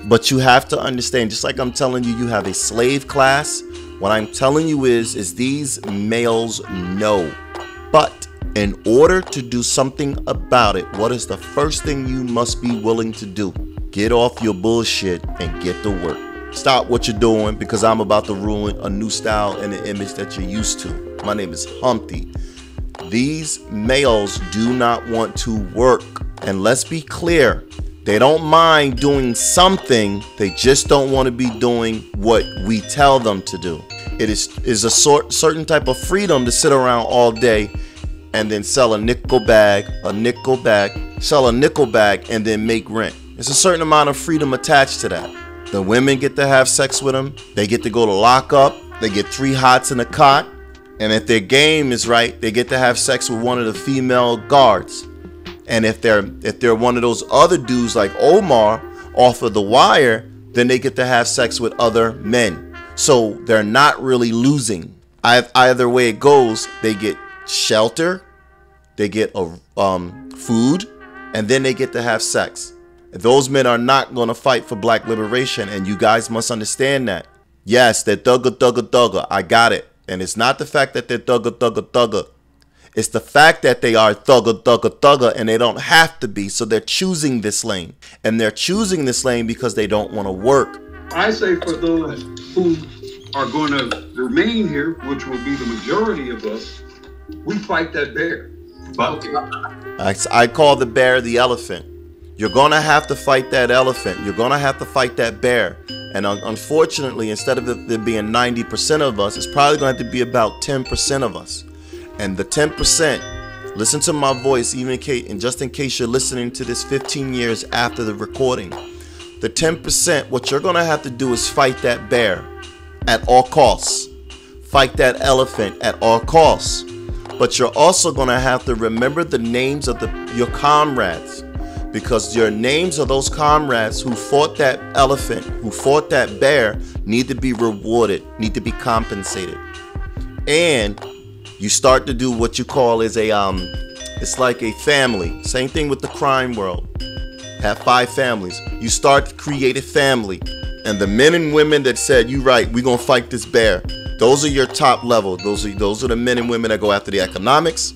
But you have to understand, just like I'm telling you, you have a slave class. What I'm telling you is these males know. But in order to do something about it, what is the first thing you must be willing to do? Get off your bullshit and get to work. Stop what you're doing, because I'm about to ruin a new style and an image that you're used to. My name is Humpty. These males do not want to work. And let's be clear, they don't mind doing something. They just don't want to be doing what we tell them to do. It is a certain type of freedom to sit around all day and then sell a nickel bag, sell a nickel bag, and then make rent. There's a certain amount of freedom attached to that. The women get to have sex with them. They get to go to lock up. They get 3 hots in a cot. And if their game is right, they get to have sex with one of the female guards. And if they're one of those other dudes like Omar off of The Wire, then they get to have sex with other men. So they're not really losing. Either way it goes, they get shelter, they get food, and then they get to have sex. Those men are not going to fight for black liberation, and you guys must understand that. Yes, they're thugga. I got it. And it's not the fact that they're thugga. It's the fact that they are thugga, and they don't have to be. So they're choosing this lane. And they're choosing this lane because they don't want to work. I say for those who are going to remain here, which will be the majority of us, we fight that bear. I call the bear the elephant. You're going to have to fight that elephant. You're going to have to fight that bear. And unfortunately, instead of there being 90% of us, it's probably going to have to be about 10% of us. And the 10%, listen to my voice, even just in case you're listening to this 15 years after the recording. The 10%, what you're going to have to do is fight that bear at all costs. Fight that elephant at all costs. But you're also going to have to remember the names of your comrades. Because your names of those comrades who fought that elephant, who fought that bear, need to be rewarded, need to be compensated. And you start to do what you call is it's like a family. Same thing with the crime world. Have 5 families. You start to create a family. And the men and women that said, you right, we're going to fight this bear. Those are your top level. Those are the men and women that go after the economics.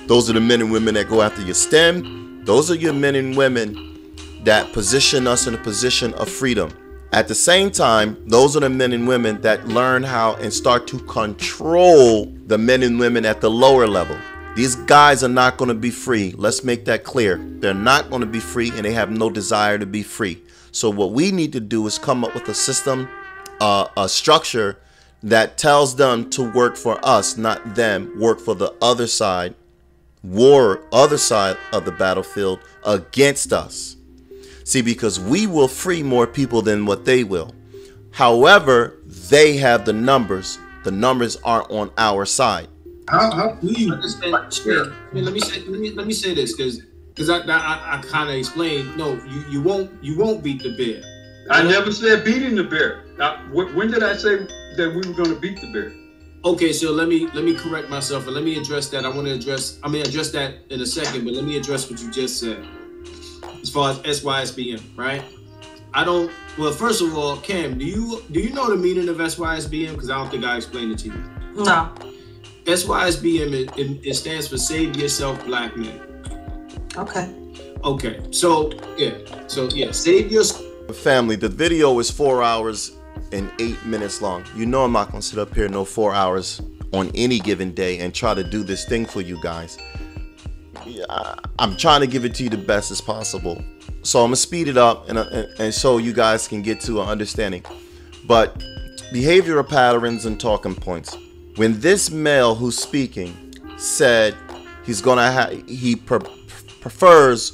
Those are the men and women that go after your STEM. Those are your men and women that position us in a position of freedom. At the same time, those are the men and women that learn how and start to control the men and women at the lower level. These guys are not going to be free. Let's make that clear. They're not going to be free, and they have no desire to be free. So what we need to do is come up with a system, a structure that tells them to work for us, not them, work for the other side. Other side of the battlefield against us. See, because we will free more people than what they will. However, they have the numbers. The numbers aren't on our side. How do you understand? Let me say this because I kind of explained. No, you won't beat the bear. I never said beating the bear. When did I say that we were going to beat the bear? Okay, so let me correct myself and let me address that. I'm address that in a second, but let me address what you just said. As far as SYSBM, right? Well, first of all, Cam, do you know the meaning of SYSBM? Because I don't think I explained it to you. No. SYSBM, it stands for Save Yourself Black Men. Okay. So save yourself. Family, the video is 4 hours and 8 minutes long. You know I'm not gonna sit up here no 4 hours on any given day and try to do this thing for you guys. I'm trying to give it to you the best as possible. So I'm gonna speed it up and so you guys can get to an understanding. But behavioral patterns and talking points. When this male who's speaking said he's gonna he prefers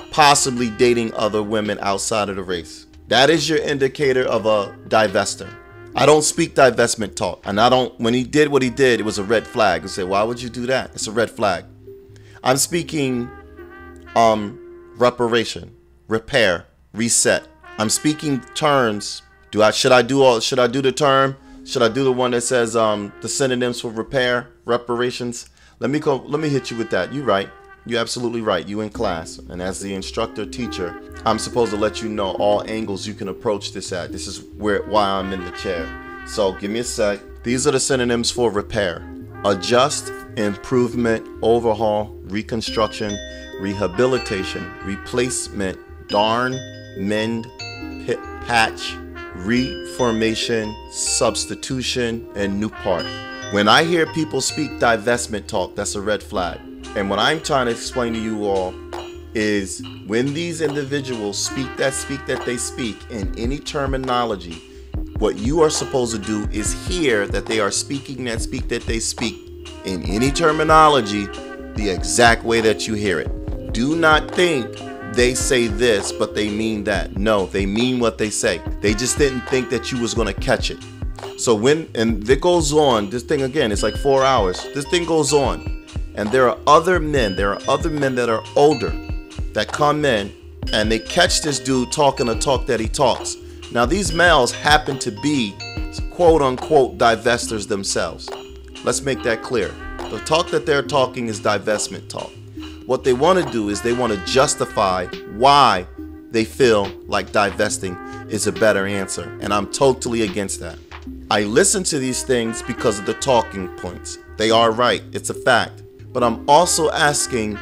possibly dating other women outside of the race. That is your indicator of a divester. I don't speak divestment talk. And when he did what he did, it was a red flag. I said, why would you do that? It's a red flag. I'm speaking reparation, repair, reset. I'm speaking terms. Should I do the term? Should I do the one that says the synonyms for repair, reparations? Let me hit you with that. You right. You're absolutely right. You in class. And as the instructor teacher, I'm supposed to let you know all angles you can approach this at. This is why I'm in the chair. So give me a sec. These are the synonyms for repair. Adjust, improvement, overhaul, reconstruction, rehabilitation, replacement, darn, mend, patch, reformation, substitution, and new part. When I hear people speak divestment talk, that's a red flag. And what I'm trying to explain to you all is when these individuals speak that they speak in any terminology, what you are supposed to do is hear that they are speaking that they speak in any terminology the exact way that you hear it. Do not think they say this, but they mean that. No, they mean what they say. They just didn't think that you was going to catch it. So and it goes on, this thing again, it's like 4 hours. This thing goes on. And there are other men that are older that come in and they catch this dude talking a talk that he talks. Now these males happen to be quote unquote divestors themselves. Let's make that clear. The talk that they're talking is divestment talk. What they want to do is they want to justify why they feel like divesting is a better answer. And I'm totally against that. I listen to these things because of the talking points. They are right. It's a fact. But I'm also asking,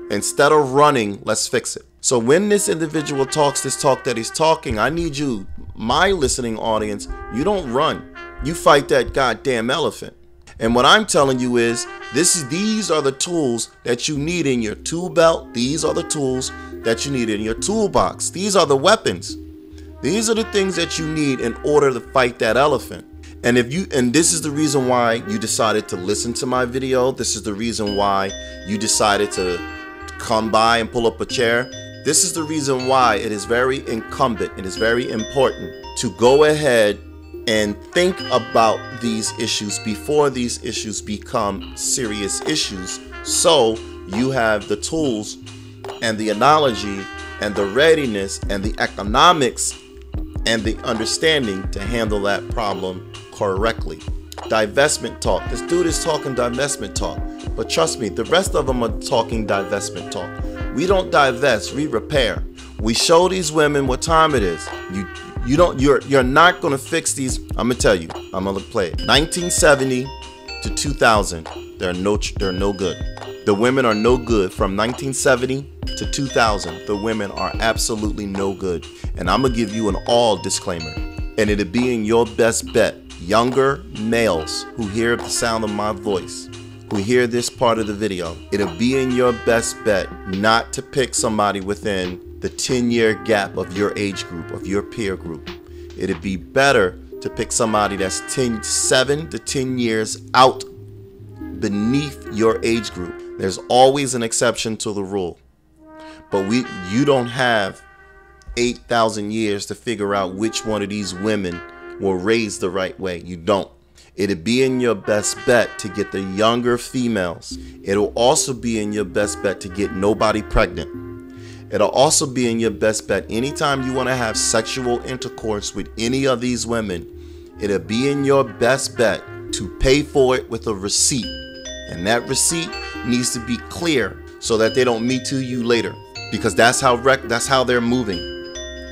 instead of running, let's fix it. So when this individual talks this talk that he's talking, I need you, my listening audience, you don't run. You fight that goddamn elephant. And what I'm telling you is, these are the tools that you need in your tool belt. These are the tools that you need in your toolbox. These are the weapons. These are the things that you need in order to fight that elephant. And this is the reason why you decided to listen to my video. This is the reason why you decided to come by and pull up a chair. This is the reason why it is very incumbent, it is very important to go ahead and think about these issues before these issues become serious issues. So you have the tools and the analogy and the readiness and the economics and the understanding to handle that problem correctly. Divestment talk. This dude is talking divestment talk. But trust me, the rest of them are talking divestment talk. We don't divest, we repair. We show these women what time it is. You're not gonna fix these. I'm gonna tell you. I'm gonna play it. 1970 to 2000, they're no good. The women are no good. From 1970 to 2000, the women are absolutely no good. And I'm gonna give you an all disclaimer. And it'll be in your best bet. Younger males who hear the sound of my voice, who hear this part of the video, it'll be in your best bet not to pick somebody within the 10-year gap of your age group, of your peer group. It'd be better to pick somebody that's 7 to 10 years out beneath your age group. There's always an exception to the rule. But you don't have 8,000 years to figure out which one of these women were raised the right way. You don't. It'd be in your best bet to get the younger females. It'll also be in your best bet to get nobody pregnant. It'll also be in your best bet anytime you want to have sexual intercourse with any of these women. It'll be in your best bet to pay for it with a receipt. And that receipt needs to be clear so that they don't Me Too you later. Because that's how they're moving.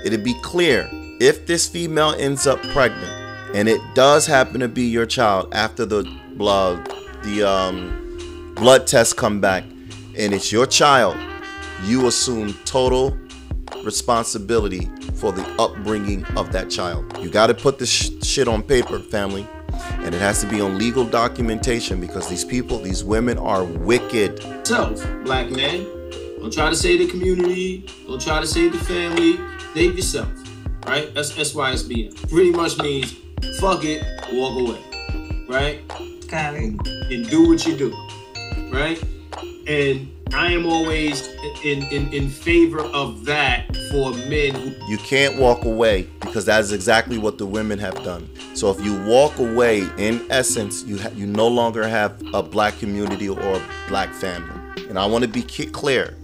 It'll be clear. If this female ends up pregnant and it does happen to be your child after the blood tests come back and it's your child, you assume total responsibility for the upbringing of that child. You got to put this shit on paper, family, and it has to be on legal documentation because these women are wicked. Self, black man, don't try to save the community, don't try to save the family, save yourself, right? That's why it's being. Pretty much means fuck it, walk away, right? Got it. And do what you do, right? And I am always in favor of that for men who... You can't walk away because that is exactly what the women have done. So if you walk away, in essence, you no longer have a black community or a black family. And I want to be clear.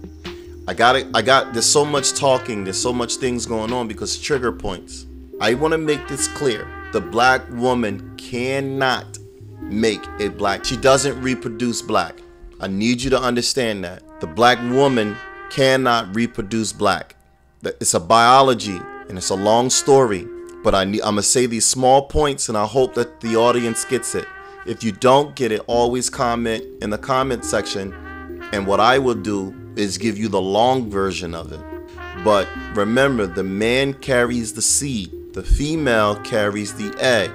There's so much talking, there's so much things going on because trigger points. I want to make this clear. The black woman cannot make a black. She doesn't reproduce black. I need you to understand that. The black woman cannot reproduce black. It's a biology and it's a long story. But I'm going to say these small points and I hope that the audience gets it. If you don't get it, always comment in the comment section. And what I will do is give you the long version of it. But remember, the man carries the seed. The female carries the egg.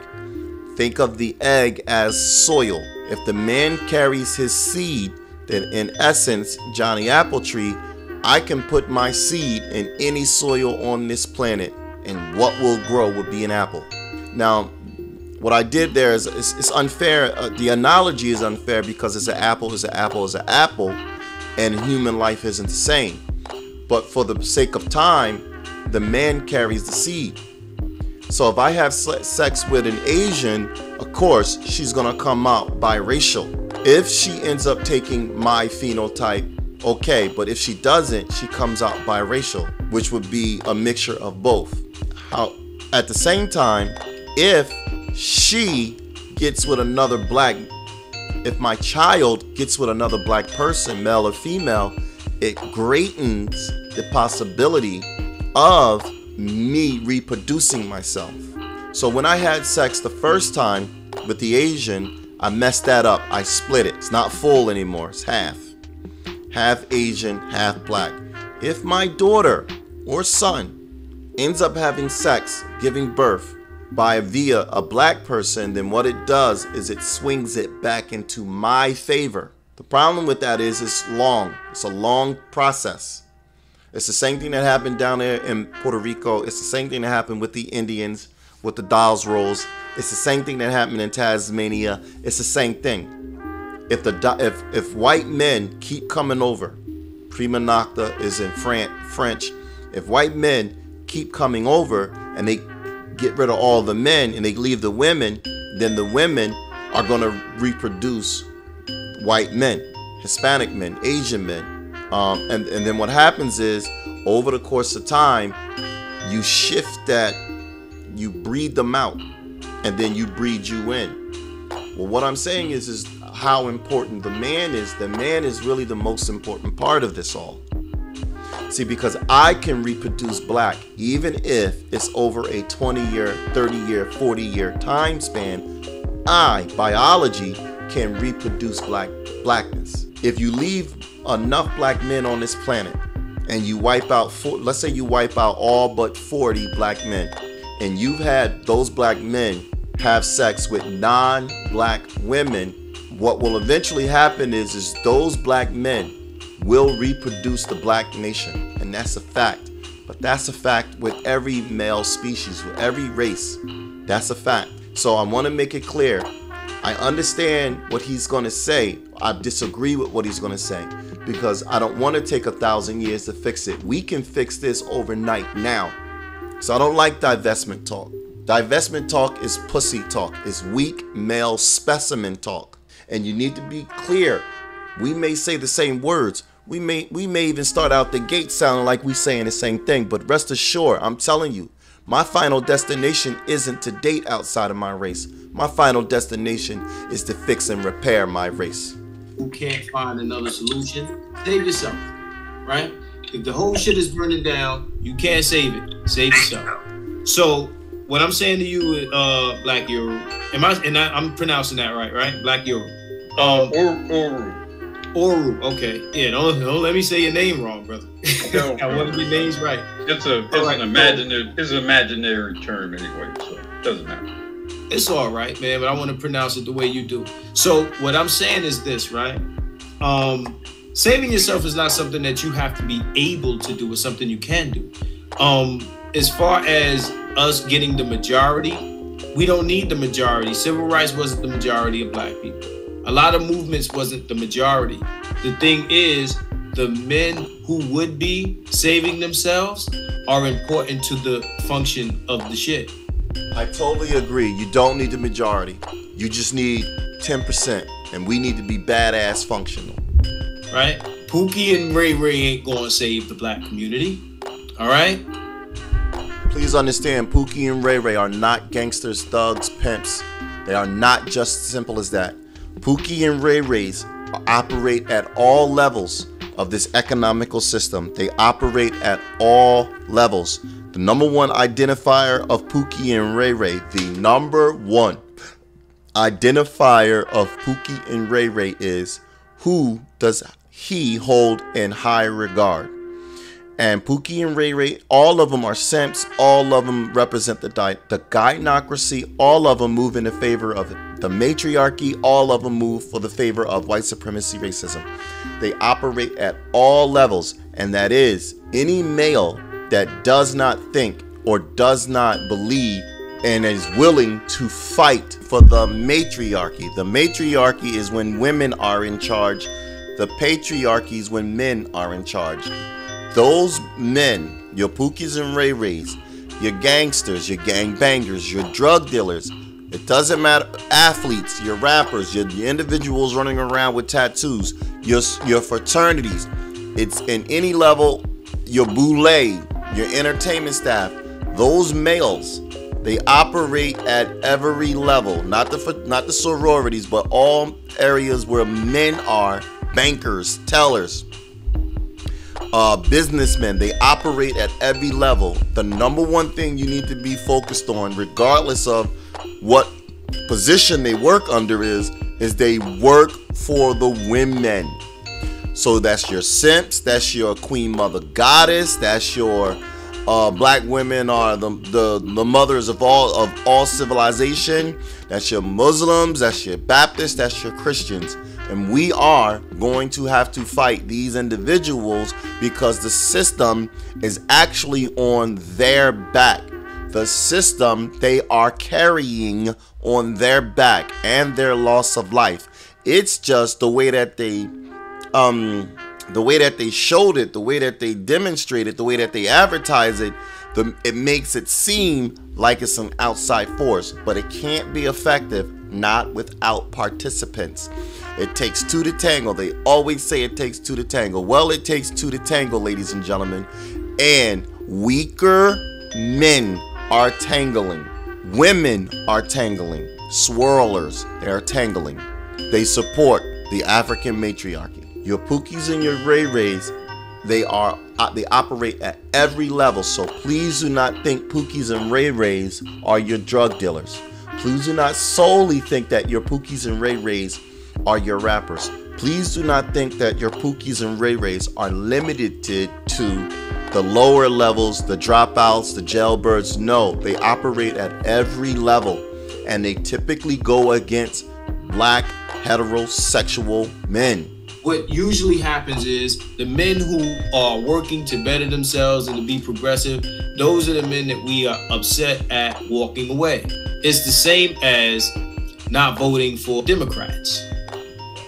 Think of the egg as soil. If the man carries his seed, then in essence, Johnny Appletree, I can put my seed in any soil on this planet and what will grow would be an apple. Now, what I did there is it's unfair. The analogy is unfair because it's an apple is an apple is an apple and human life isn't the same. But for the sake of time, the man carries the seed. So if I have sex with an Asian, of course, she's gonna come out biracial. If she ends up taking my phenotype, okay, but if she doesn't, she comes out biracial, which would be a mixture of both. at the same time, if she gets with another black, if my child gets with another black person, male or female, it greatens the possibility of me reproducing myself. So when I had sex the first time with the Asian, I messed that up. I split it. It's not full anymore. It's half. Half Asian, half black. If my daughter or son ends up having sex, giving birth via a black person, then what it does is it swings it back into my favor. The problem with that is it's long. It's a long process. It's the same thing that happened down there in Puerto Rico. It's the same thing that happened with the Indians, with the Dawes rolls. It's the same thing that happened in Tasmania. It's the same thing. If white men keep coming over, prima nocta is in French. If white men keep coming over and they get rid of all the men and they leave the women, then the women are going to reproduce white men, Hispanic men, Asian men. And then what happens is, over the course of time, you shift that, you breed them out, and then you breed you in. Well, what I'm saying is how important the man is. The man is really the most important part of this all. See, because I can reproduce black, even if it's over a 20-year, 30-year, 40-year time span, I, biology, can reproduce blackness. If you leave enough black men on this planet and you wipe out, let's say you wipe out all but 40 black men, and you've had those black men have sex with non-black women, what will eventually happen is those black men will reproduce the black nation, and that's a fact. But that's a fact with every male species, with every race. That's a fact. So I want to make it clear. I understand what he's going to say. I disagree with what he's going to say because I don't want to take 1,000 years to fix it. We can fix this overnight now. So I don't like divestment talk. Divestment talk is pussy talk. It's weak male specimen talk. And you need to be clear. We may say the same words. We may even start out the gate sounding like we saying the same thing. But rest assured, I'm telling you, my final destination isn't to date outside of my race. My final destination is to fix and repair my race. Who can't find another solution, save yourself, right? If the whole shit is burning down, you can't save it. Save yourself. So what I'm saying to you, Black Euro, I'm pronouncing that right? Black Euro. Oru. Okay. Yeah. Don't let me say your name wrong, brother. No, I want to get names right. It's an imaginary term anyway, so it doesn't matter. It's all right, man, but I want to pronounce it the way you do. So what I'm saying is this, right? Saving yourself is not something that you have to be able to do. It's something you can do. As far as us getting the majority, we don't need the majority. Civil rights wasn't the majority of black people. A lot of movements wasn't the majority. The thing is, the men who would be saving themselves are important to the function of the shit. I totally agree. You don't need the majority. You just need 10%, and we need to be badass functional. Right? Pookie and Ray Ray ain't gonna save the black community. All right? Please understand, Pookie and Ray Ray are not gangsters, thugs, pimps. They are not just simple as that. Pookie and Ray Rays operate at all levels of this economical system. They operate at all levels. The number one identifier of Pookie and Ray Ray, the number one identifier of Pookie and Ray Ray is who does he hold in high regard. And Pookie and Ray Ray, all of them are simps. All of them represent the gynocracy. All of them move in the favor of the matriarchy. All of them move for the favor of white supremacy racism. They operate at all levels, and that is any male that does not think or does not believe and is willing to fight for the matriarchy. The matriarchy is when women are in charge. The patriarchy is when men are in charge. Those men, your Pookies and Ray Rays, your gangsters, your gangbangers, your drug dealers, it doesn't matter, athletes, your rappers, your individuals running around with tattoos, your fraternities, it's in any level, your boule, your entertainment staff, those males They operate at every level, not the sororities, but all areas where men are, bankers, tellers, businessmen. They operate at every level. The number one thing you need to be focused on, regardless of what position they work under, is they work for the women. So that's your simps, that's your queen mother goddess, that's your black women are the mothers of all civilization. That's your Muslims, that's your Baptists, that's your Christians. And we are going to have to fight these individuals because the system is actually on their back. The system they are carrying on their back and their loss of life. It's just the way that they showed it, the way that they demonstrated, the way that they advertise it, it makes it seem like it's an outside force, but it can't be effective not without participants. It takes two to tango. They always say it takes two to tango. Well, it takes two to tango, ladies and gentlemen, and weaker men are tangling. Women are tangling. Swirlers, they are tangling. They support the African matriarchy. Your Pookies and your Ray Rays, they operate at every level. So please do not think Pookies and Ray Rays are your drug dealers. Please do not solely think that your Pookies and Ray Rays are your rappers. Please do not think that your Pookies and Ray Rays are limited to the lower levels, the dropouts, the jailbirds. No, they operate at every level, and they typically go against black heterosexual men. What usually happens is the men who are working to better themselves and to be progressive, those are the men that we are upset at walking away. It's the same as not voting for Democrats,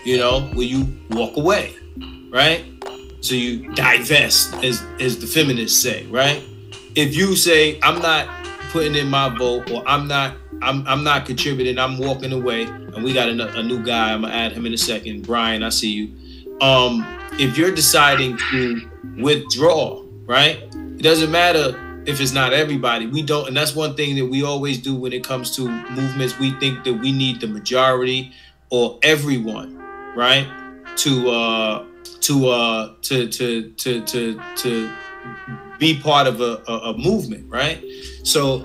where you walk away, right? So you divest, as the feminists say, right? If you say, I'm not putting in my vote, or I'm not contributing, I'm walking away, and we got a new guy, I'm gonna add him in a second. Brian, I see you. If you're deciding to withdraw, right? It doesn't matter if it's not everybody. We don't, and that's one thing that we always do when it comes to movements. We think that we need the majority or everyone, right? To be part of a movement, right? So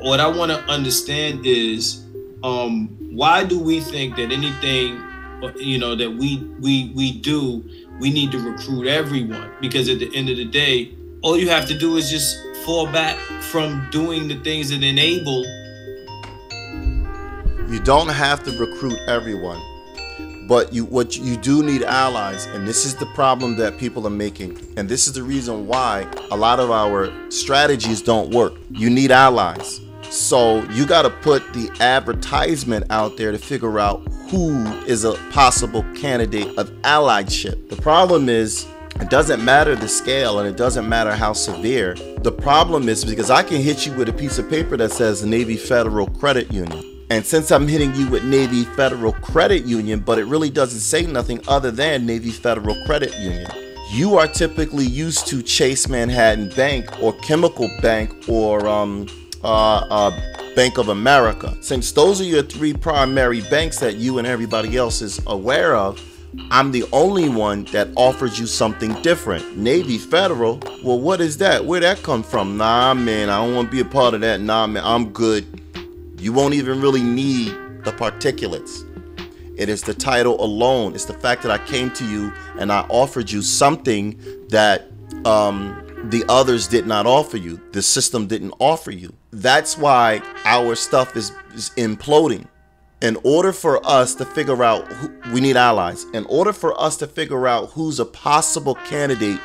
what I want to understand is why do we think that anything that we do, we need to recruit everyone? Because at the end of the day, all you have to do is just fall back from doing the things that enable. You don't have to recruit everyone, but what you do need allies, and this is the problem that people are making, and this is the reason why a lot of our strategies don't work. You need allies. So you got to put the advertisement out there to figure out who is a possible candidate of allyship. The problem is, it doesn't matter the scale and it doesn't matter how severe. The problem is because I can hit you with a piece of paper that says Navy Federal Credit Union. And since I'm hitting you with Navy Federal Credit Union, but it really doesn't say nothing other than Navy Federal Credit Union, you are typically used to Chase Manhattan Bank or Chemical Bank or Bank of America. Since those are your three primary banks that you and everybody else is aware of, I'm the only one that offers you something different. Navy Federal, well, what is that? Where'd that come from? Nah, man, I don't want to be a part of that. Nah, man, I'm good. You won't even really need the particulates. It is the title alone. It's the fact that I came to you and I offered you something that the others did not offer you. The system didn't offer you. That's why our stuff is imploding. In order for us to figure out we need allies. In order for us to figure out who's a possible candidate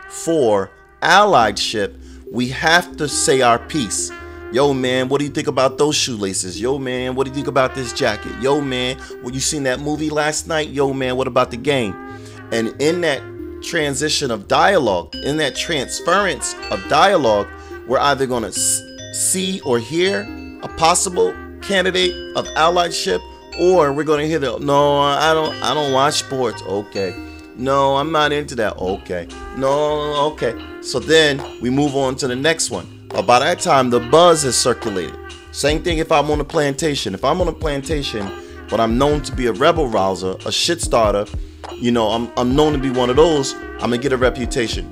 for allyship, we have to say our piece. Yo, man, what do you think about those shoelaces? Yo, man, what do you think about this jacket? Yo, man, well, you seen that movie last night? Yo, man, what about the game? And in that transition of dialogue, in that transference of dialogue, we're either going to see or hear a possible candidate of allyship, or we're going to hear the, no, I don't watch sports. Okay. No, I'm not into that. Okay. No, okay. So then we move on to the next one. By that time, the buzz has circulated. Same thing if I'm on a plantation. If I'm on a plantation, but I'm known to be a rebel rouser, a shit starter, you know, I'm known to be one of those, I'm gonna get a reputation.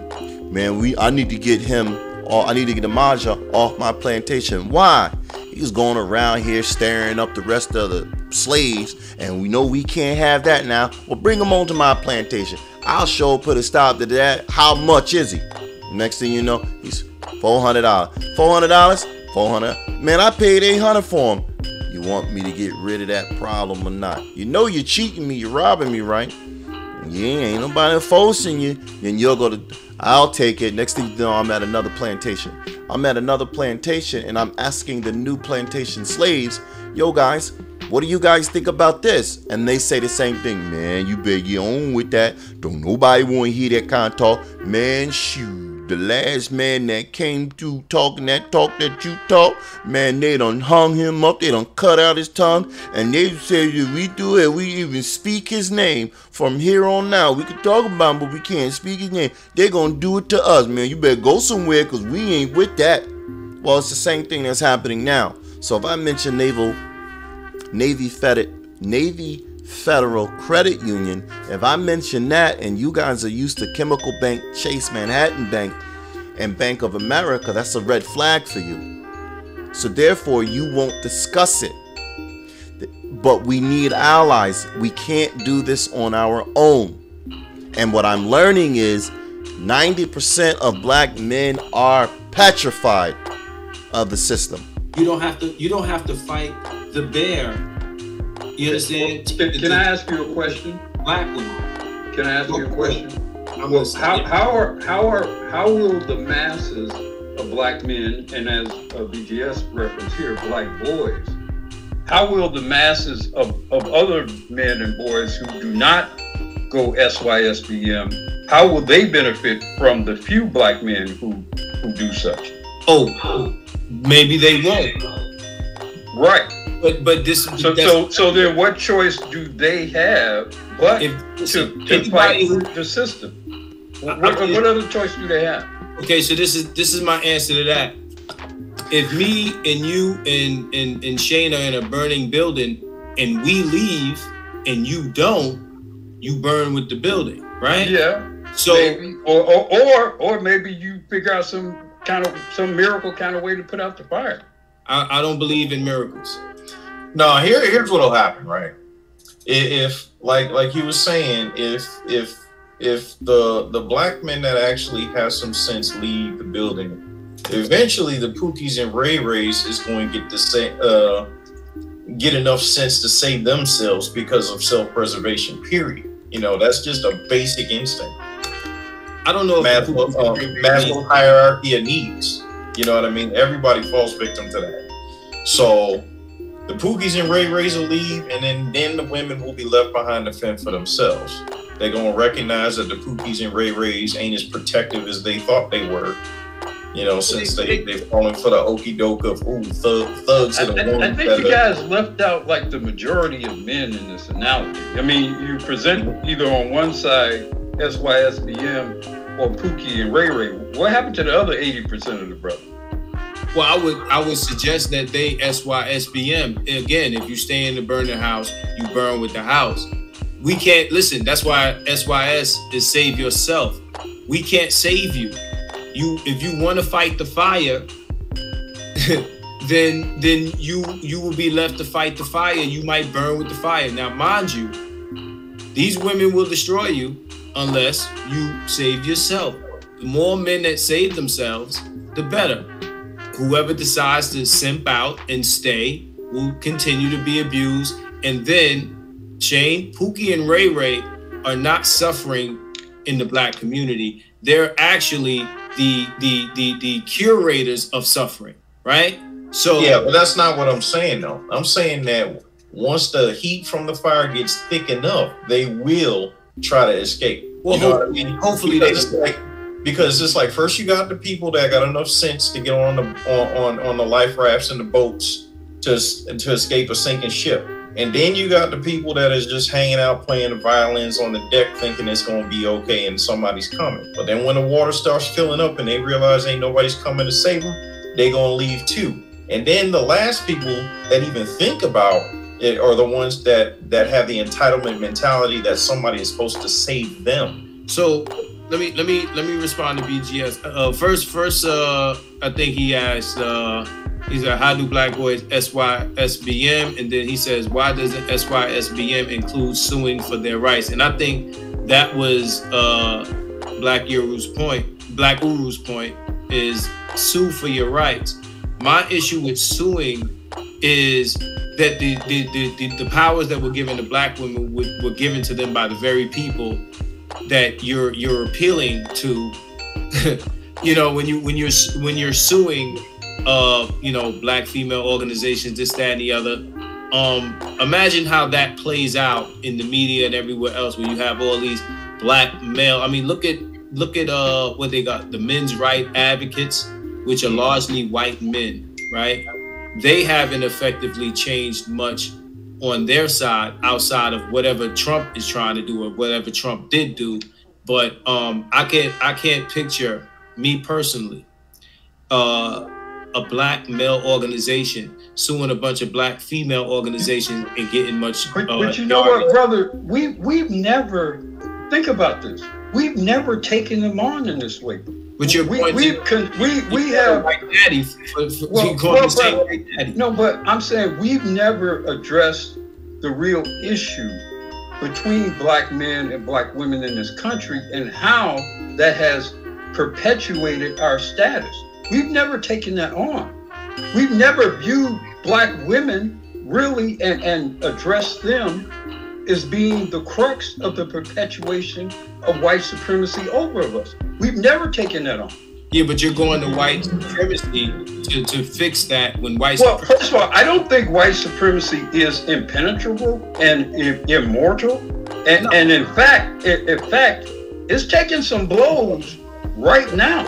Man, I need to get him, or I need to get the Maja off my plantation. Why? He's going around here staring up the rest of the slaves, and we know we can't have that now. Well, bring him onto my plantation. I'll sure put a stop to that. How much is he? Next thing you know, he's $400. $400? $400. Man, I paid $800 for him. You want me to get rid of that problem or not? You know you're cheating me, you're robbing me, right? Yeah, ain't nobody forcing you. Then you'll go to, I'll take it. Next thing you know, I'm at another plantation. I'm at another plantation and I'm asking the new plantation slaves, yo guys, what do you guys think about this? And they say the same thing. Man, you better get on with that. Don't nobody want to hear that kind of talk. Man, shoot. The last man that came through talking that talk that you talk, man, they done hung him up, they done cut out his tongue, and they said if we do it, we even speak his name from here on now. We can talk about him, but we can't speak his name. They're gonna do it to us, man. You better go somewhere, because we ain't with that. Well, it's the same thing that's happening now. So if I mention Navy Federal Credit Union, if I mention that and you guys are used to Chemical Bank, Chase Manhattan Bank, and Bank of America, that's a red flag for you. So therefore, you won't discuss it. But we need allies. We can't do this on our own. And what I'm learning is 90% of black men are petrified of the system. You don't have to fight the bear. You understand? Can I ask you a question? Black women. Can I ask you a question? Well, how will the masses of black men, and as a BGS reference here, black boys, how will the masses of other men and boys who do not go SYSBM, how will they benefit from the few black men who do such? Oh, maybe they won't. Right. But this so then what choice do they have but to fight the system? What other choice do they have? Okay, so this is my answer to that. If me and you and Shane are in a burning building and we leave and you don't, you burn with the building, right? Yeah. So maybe. Or maybe you figure out some miracle kind of way to put out the fire. I don't believe in miracles. No, here's what'll happen, right? If like he was saying, if the black men that actually have some sense leave the building, eventually the Pookies and Ray Rays is going to get enough sense to save themselves because of self-preservation. Period. You know, that's just a basic instinct. I don't know if Maslow hierarchy of needs. You know what I mean? Everybody falls victim to that. So the Pookies and Ray Rays will leave, and then the women will be left behind to fend for themselves. They're gonna recognize that the Pookies and Ray Rays ain't as protective as they thought they were. You know, since they've fallen for the okie doke of thugs. I think you guys left out like the majority of men in this analogy. I mean, you present either on one side SYSBM or Pookie and Ray Ray. What happened to the other 80% of the brothers? Well, I would suggest that they SYSBM. Again, if you stay in the burning house, you burn with the house. We can't, listen, that's why SYS is save yourself. We can't save you. If you want to fight the fire, then you will be left to fight the fire. You might burn with the fire. Now, mind you, these women will destroy you unless you save yourself. The more men that save themselves, the better. Whoever decides to simp out and stay will continue to be abused. And then Shane, Pookie, and Ray Ray are not suffering in the black community. They're actually the curators of suffering, right? So yeah, but that's not what I'm saying though. I'm saying that once the heat from the fire gets thick enough, they will try to escape. Well, you know what I mean? Hopefully because it's like first you got the people that got enough sense to get on the life rafts and the boats to escape a sinking ship, and then you got the people that is just hanging out playing the violins on the deck thinking it's going to be okay and somebody's coming. But then when the water starts filling up and they realize ain't nobody's coming to save them, they gonna leave too. And then the last people that even think about it are the ones that have the entitlement mentality that somebody is supposed to save them. So let me respond to BGS. First, I think he asked. He said, "How do black boys SYSBM?" And then he says, "Why doesn't SYSBM include suing for their rights?" And I think that was Black Guru's point. Black Guru's point is sue for your rights. My issue with suing is that the powers that were given to black women were given to them by the very people that you're appealing to. You know, when you're suing black female organizations, this, that, and the other. Imagine how that plays out in the media and everywhere else, where you have all these black male. I mean, look at what they got, the men's right advocates, which are largely white men, right? They haven't effectively changed much on their side outside of whatever Trump is trying to do or whatever Trump did do. But I can't picture, me personally, a black male organization suing a bunch of black female organizations and getting much. But you know what, brother? We've never, think about this. We've never taken them on in this way. But your point, we have white daddy. No, but I'm saying we've never addressed the real issue between black men and black women in this country and how that has perpetuated our status. We've never taken that on. We've never viewed black women really and addressed them as being the crux of the perpetuation of white supremacy over us. We've never taken that on. Yeah, but you're going to white supremacy to fix that when white Well, first of all, I don't think white supremacy is impenetrable and immortal. And in fact, it's taking some blows right now.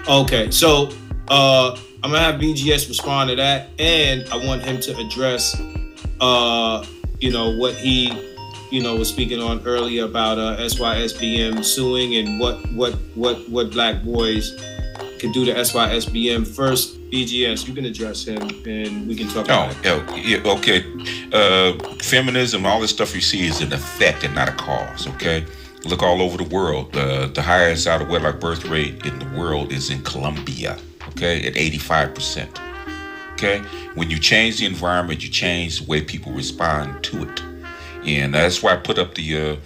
Okay, so I'm gonna have BGS respond to that, and I want him to address what he was speaking on earlier about SYSBM suing and what black boys can do to SYSBM. First, BGS, you can address him and we can talk about it. Yeah, okay. Feminism, all this stuff you see is an effect and not a cause, okay? Look all over the world. The highest out of wedlock birth rate in the world is in Colombia, okay, at 85%. Okay? When you change the environment, you change the way people respond to it. And that's why I put up the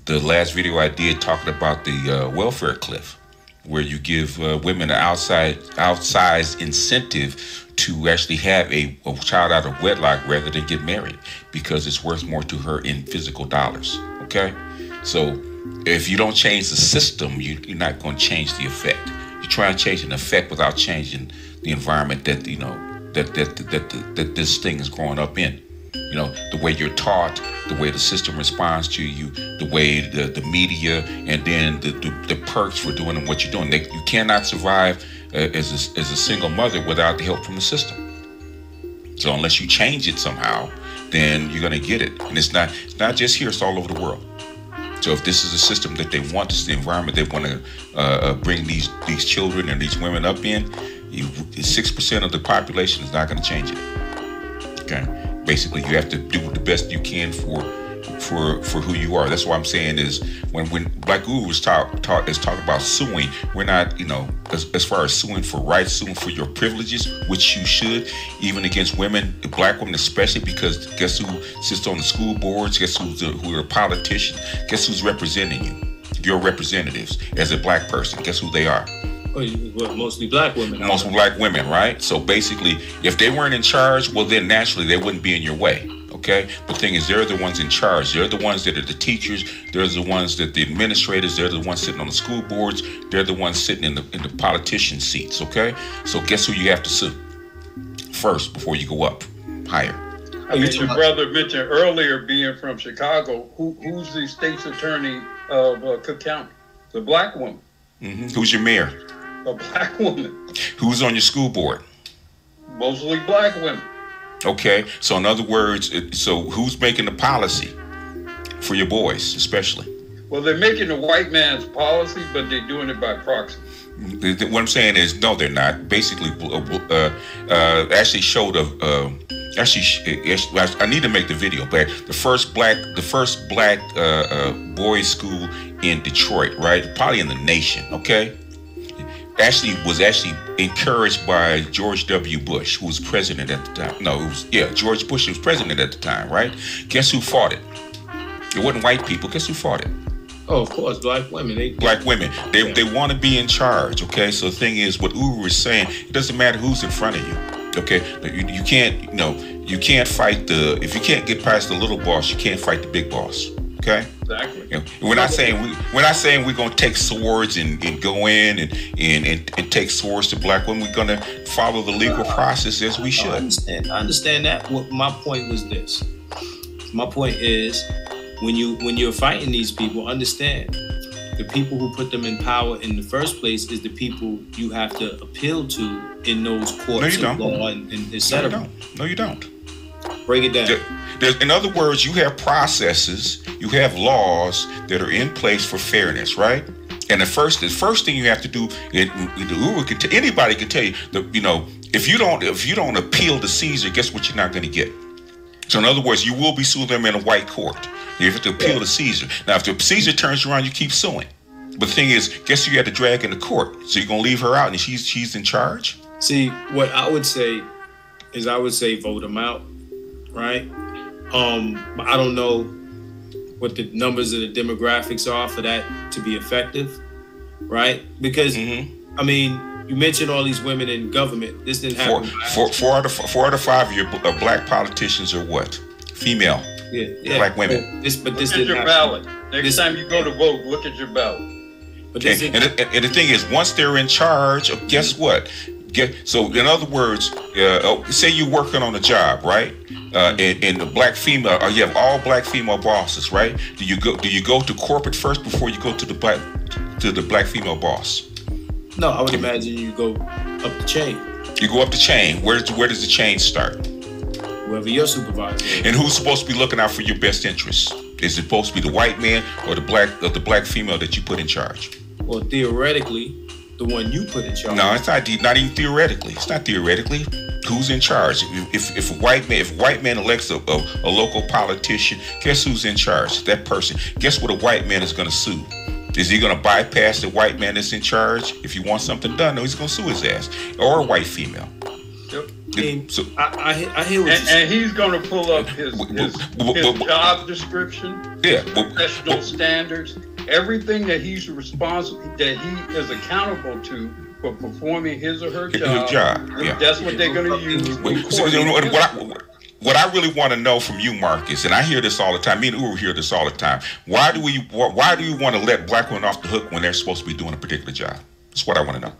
last video I did talking about the welfare cliff, where you give women an outsized incentive to actually have a child out of wedlock rather than get married, because it's worth more to her in physical dollars. Okay? So if you don't change the system, you're not going to change the effect. You try and change an effect without changing the environment that that this thing is growing up in. You know, the way you're taught, the way the system responds to you, the way the media, and then the perks for doing what you're doing. You cannot survive as a single mother without the help from the system. So unless you change it somehow, then you're going to get it. And it's not just here, it's all over the world. So if this is a system that they want, this is the environment they want to bring these children and these women up in, 6% of the population is not going to change it. Okay? Basically, you have to do the best you can for who you are. That's what I'm saying is when Black Guru is talking about suing, we're not, as far as suing for rights, suing for your privileges, which you should, even against women, black women especially, because guess who sits on the school boards? Guess who are politicians? Guess who's representing you? Your representatives as a black person. Guess who they are? Well, mostly black women. Mostly black women, right? So basically, if they weren't in charge, well, then naturally they wouldn't be in your way. Okay? But the thing is, they're the ones in charge. They're the ones that are the teachers. They're the ones that the administrators. They're the ones sitting on the school boards. They're the ones sitting in the politician seats. Okay? So guess who you have to sue first before you go up higher? I mean, your brother mentioned earlier, being from Chicago, who's the state's attorney of Cook County? The black woman. Mm-hmm. Who's your mayor? A black woman. Who's on your school board? Mostly black women. Okay, so in other words, so who's making the policy for your boys, especially? Well, they're making the white man's policy, but they're doing it by proxy. What I'm saying is, no, they're not. Basically, actually showed a. I need to make the video, but the first black boys' school in Detroit, right? Probably in the nation, okay? Was encouraged by George W. Bush, who was president at the time. No, George Bush was president at the time, right? Guess who fought it? It wasn't white people. Guess who fought it? Oh, of course, black women. Black women. They want to be in charge, okay? So the thing is, what Uru is saying, it doesn't matter who's in front of you, okay? You can't, you can't fight if you can't get past the little boss, you can't fight the big boss, okay? Exactly. We're not saying we're gonna take swords and go in and take swords to black women. We're gonna follow the legal process as we should. I understand that. What my point was this. My point is, when you're fighting these people, understand the people who put them in power in the first place is the people you have to appeal to in those courts of law and etc. No, you don't. Break it down. In other words, you have processes, you have laws that are in place for fairness, right? And the first thing you have to do, anybody can tell you that, if you don't appeal to Caesar, guess what you're not going to get? So in other words, you will be suing them in a white court. You have to appeal to Caesar. Now, if the Caesar turns around, you keep suing. But the thing is, guess who you had to drag in the court? So you're gonna leave her out and she's in charge? See, what I would say is vote them out, right? I don't know what the numbers of the demographics are for that to be effective, right? Because I mean, you mentioned all these women in government. This didn't happen. Four out of 5 of your black politicians are what? Female. Yeah. Black women. This look didn't at your happen. ballot. Next time you go to vote, look at your ballot. But and the thing is, once they're in charge, guess what? So in other words, say you're working on a job, right? And the black female, or you have all black female bosses, right? Do you go to corporate first before you go to the black female boss? No, I would imagine you go up the chain. You go up the chain. Where does the chain start? Whoever your supervisor is. And who's supposed to be looking out for your best interests? Is it supposed to be the white man or the black female that you put in charge? Well, theoretically, the one you put in charge. No, it's not even theoretically. It's not theoretically. Who's in charge? If a white man elects a local politician, guess who's in charge? That person. Guess what a white man is going to sue? Is he going to bypass the white man that's in charge? If he wants something done, no, he's going to sue his ass. Or a white female. Yep. I hear what you're saying. And he's going to pull up his job description, professional standards, everything that he's responsible, that he is accountable to for performing his or her job. Yeah. That's what they're going to use. What I really want to know from you, Marcus, and I hear this all the time. Me and Uru hear this all the time. Why do you want to let black women off the hook when they're supposed to be doing a particular job? That's what I want to know.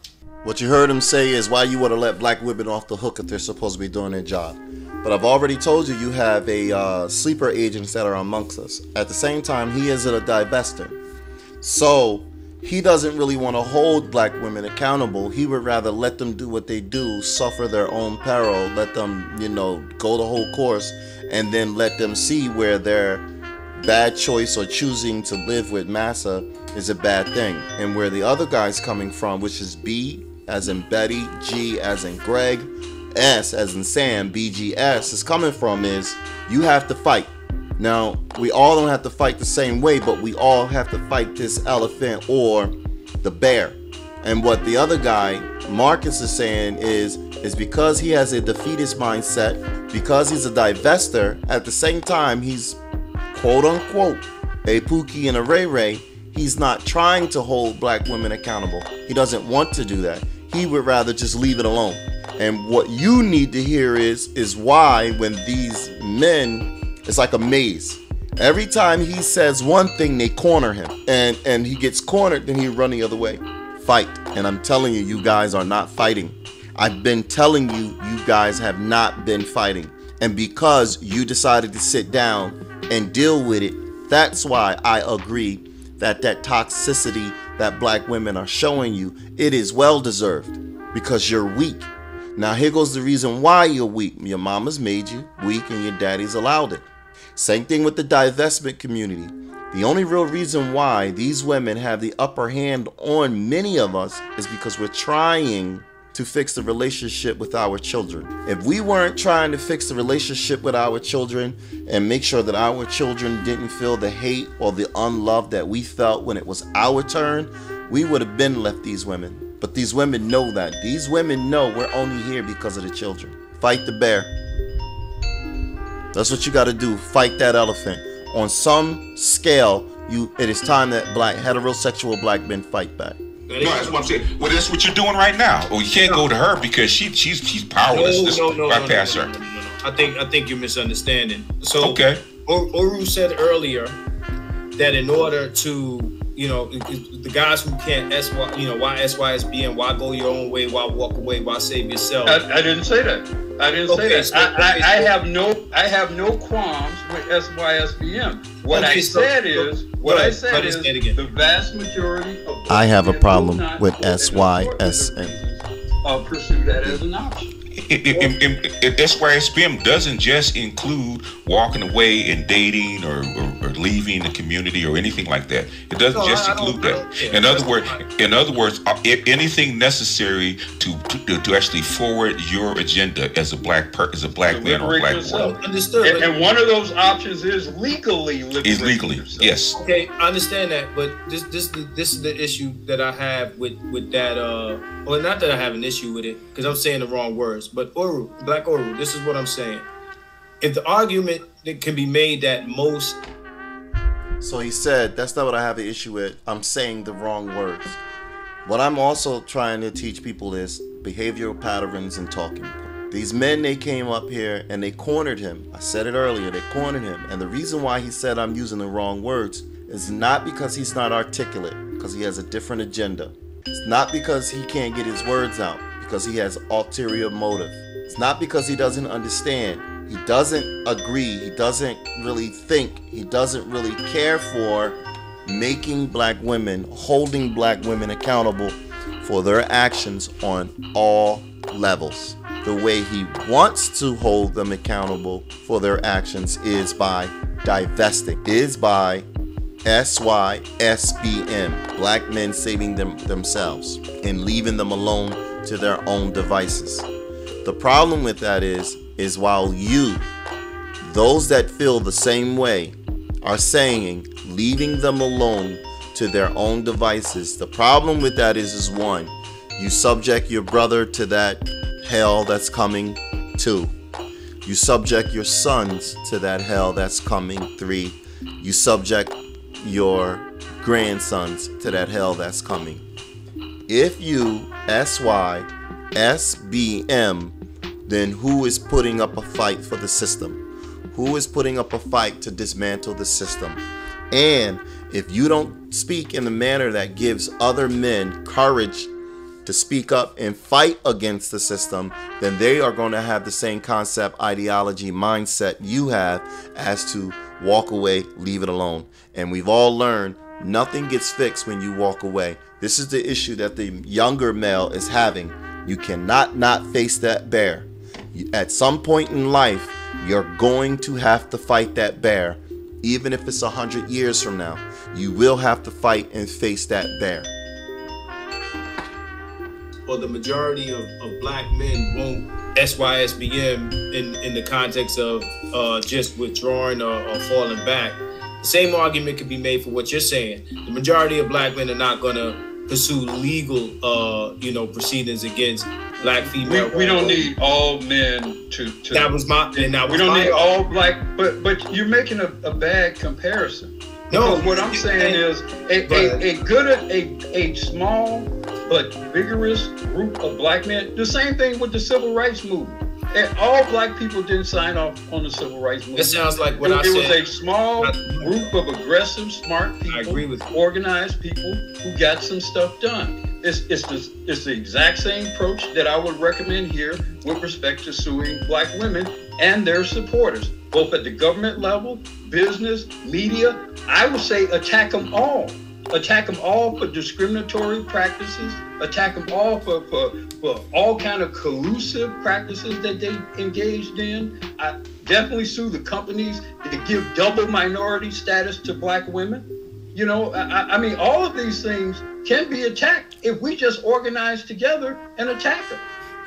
What you heard him say is why you want to let black women off the hook if they're supposed to be doing their job. But I've already told you, you have a sleeper agents that are amongst us. At the same time, he is a divester. So he doesn't really want to hold black women accountable. He would rather let them do what they do, suffer their own peril, let them, go the whole course, and then let them see where their bad choice or choosing to live with massa is a bad thing. And where the other guy's coming from, which is B as in Betty, G as in Greg, S as in Sam, BGS is coming from is you have to fight. Now, we all don't have to fight the same way, but we all have to fight this elephant or the bear. And what the other guy, Marcus, is saying is because he has a defeatist mindset, because he's a divester, at the same time, he's quote unquote a Pookie and a Ray Ray, he's not trying to hold black women accountable. He doesn't want to do that. He would rather just leave it alone. And what you need to hear is why when these men, it's like a maze. Every time he says one thing, they corner him. And he gets cornered, then he run the other way. Fight. And I'm telling you, you guys are not fighting. I've been telling you, you guys have not been fighting. And because you decided to sit down and deal with it, that's why I agree that toxicity that black women are showing you, it is well deserved because you're weak. Now here goes the reason why you're weak. Your mama's made you weak and your daddy's allowed it. Same thing with the divestment community. The only real reason why these women have the upper hand on many of us is because we're trying to fix the relationship with our children. If we weren't trying to fix the relationship with our children and make sure that our children didn't feel the hate or the unloved that we felt when it was our turn, we would have been left these women. But these women know that. These women know we're only here because of the children. Fight the bear. That's what you got to do. Fight that elephant. On some scale, it is time that heterosexual black men fight back. No, that's what I'm saying. Well, that's what you're doing right now. Well, you can't go to her because she's powerless. Bypass her. I think you're misunderstanding. So, okay. Oru said earlier that in order to, the guys who can't why SYSBN, why go your own way, why walk away, why save yourself. I didn't say that. I didn't say that. I have no qualms with SYSBN. What I said is the vast majority of I have a problem with SYSN. Pursue that as an option. SYSBM doesn't just include walking away and dating or leaving the community or anything like that. It doesn't just include that. In other words, anything necessary to actually forward your agenda as a black man or a black woman. Understood. And one of those options is legally liberating yourself. Yes. Okay, I understand that, but this is the issue that I have with that. Well, not that I have an issue with it, because I'm saying the wrong words. But Black Oru, this is what I'm saying. If the argument that can be made that most... So he said, that's not what I have an issue with. I'm saying the wrong words. What I'm also trying to teach people is behavioral patterns and talking. These men, they came up here and they cornered him. I said it earlier, they cornered him. And the reason why he said I'm using the wrong words is not because he's not articulate, because he has a different agenda. It's not because he can't get his words out, because he has ulterior motive. It's not because he doesn't understand. He doesn't agree. He doesn't really think. He doesn't really care for making black women, holding black women accountable for their actions on all levels. The way he wants to hold them accountable for their actions is by divesting, is by SYSBM, black men saving themselves and leaving them alone to their own devices. The problem with that is while those that feel the same way, are saying leaving them alone to their own devices, the problem with that is one, you subject your brother to that hell that's coming. 2, you subject your sons to that hell that's coming. 3, you subject your grandsons to that hell that's coming. If you SYSBM, then who is putting up a fight for the system? Who is putting up a fight to dismantle the system? And if you don't speak in the manner that gives other men courage to speak up and fight against the system, then they are going to have the same concept, ideology, mindset you have as to walk away, leave it alone. And we've all learned nothing gets fixed when you walk away. This is the issue that the younger male is having. You cannot not face that bear. At some point in life, you're going to have to fight that bear. Even if it's 100 years from now, you will have to fight and face that bear. Well, the majority of black men won't SYSBM in the context of just withdrawing or falling back. The same argument could be made for what you're saying. The majority of black men are not going to pursue legal, proceedings against black female. We don't need all men to. That was my. And that was we don't my need all black, but you're making a bad comparison. No, because what I'm saying is a small but vigorous group of black men. The same thing with the civil rights movement. And all black people didn't sign off on the civil rights movement. That sounds like what I said. It was a small group of aggressive, smart people, I agree with you. Organized people who got some stuff done. It's the exact same approach that I would recommend here with respect to suing black women and their supporters, both at the government level, business, media. I would say attack them all. attack them all for discriminatory practices, attack them all for all kind of collusive practices that they engaged in. I definitely sue the companies that give double minority status to black women. You know, I mean, all of these things can be attacked if we just organize together and attack them.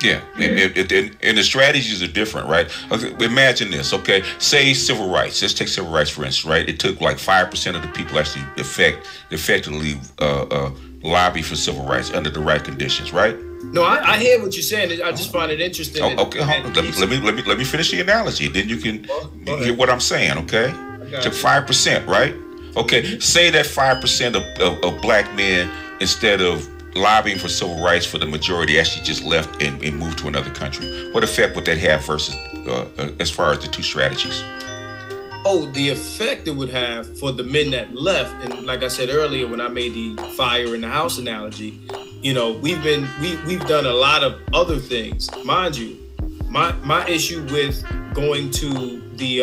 Yeah, and the strategies are different, right? Okay, imagine this, okay? Say civil rights. Let's take civil rights, for instance, right? It took like 5% of the people actually effectively lobby for civil rights under the right conditions, right? No, I hear what you're saying. I just find it interesting. Okay, let me finish the analogy. Then you can hear what I'm saying, okay? Took 5%, right? Okay, say that 5% of black men, instead of lobbying for civil rights for the majority, actually just left and moved to another country. What effect would that have versus as far as the two strategies? Oh, the effect it would have for the men that left, and like I said earlier when I made the fire in the house analogy, you know, we've done a lot of other things. Mind you, my issue with going to the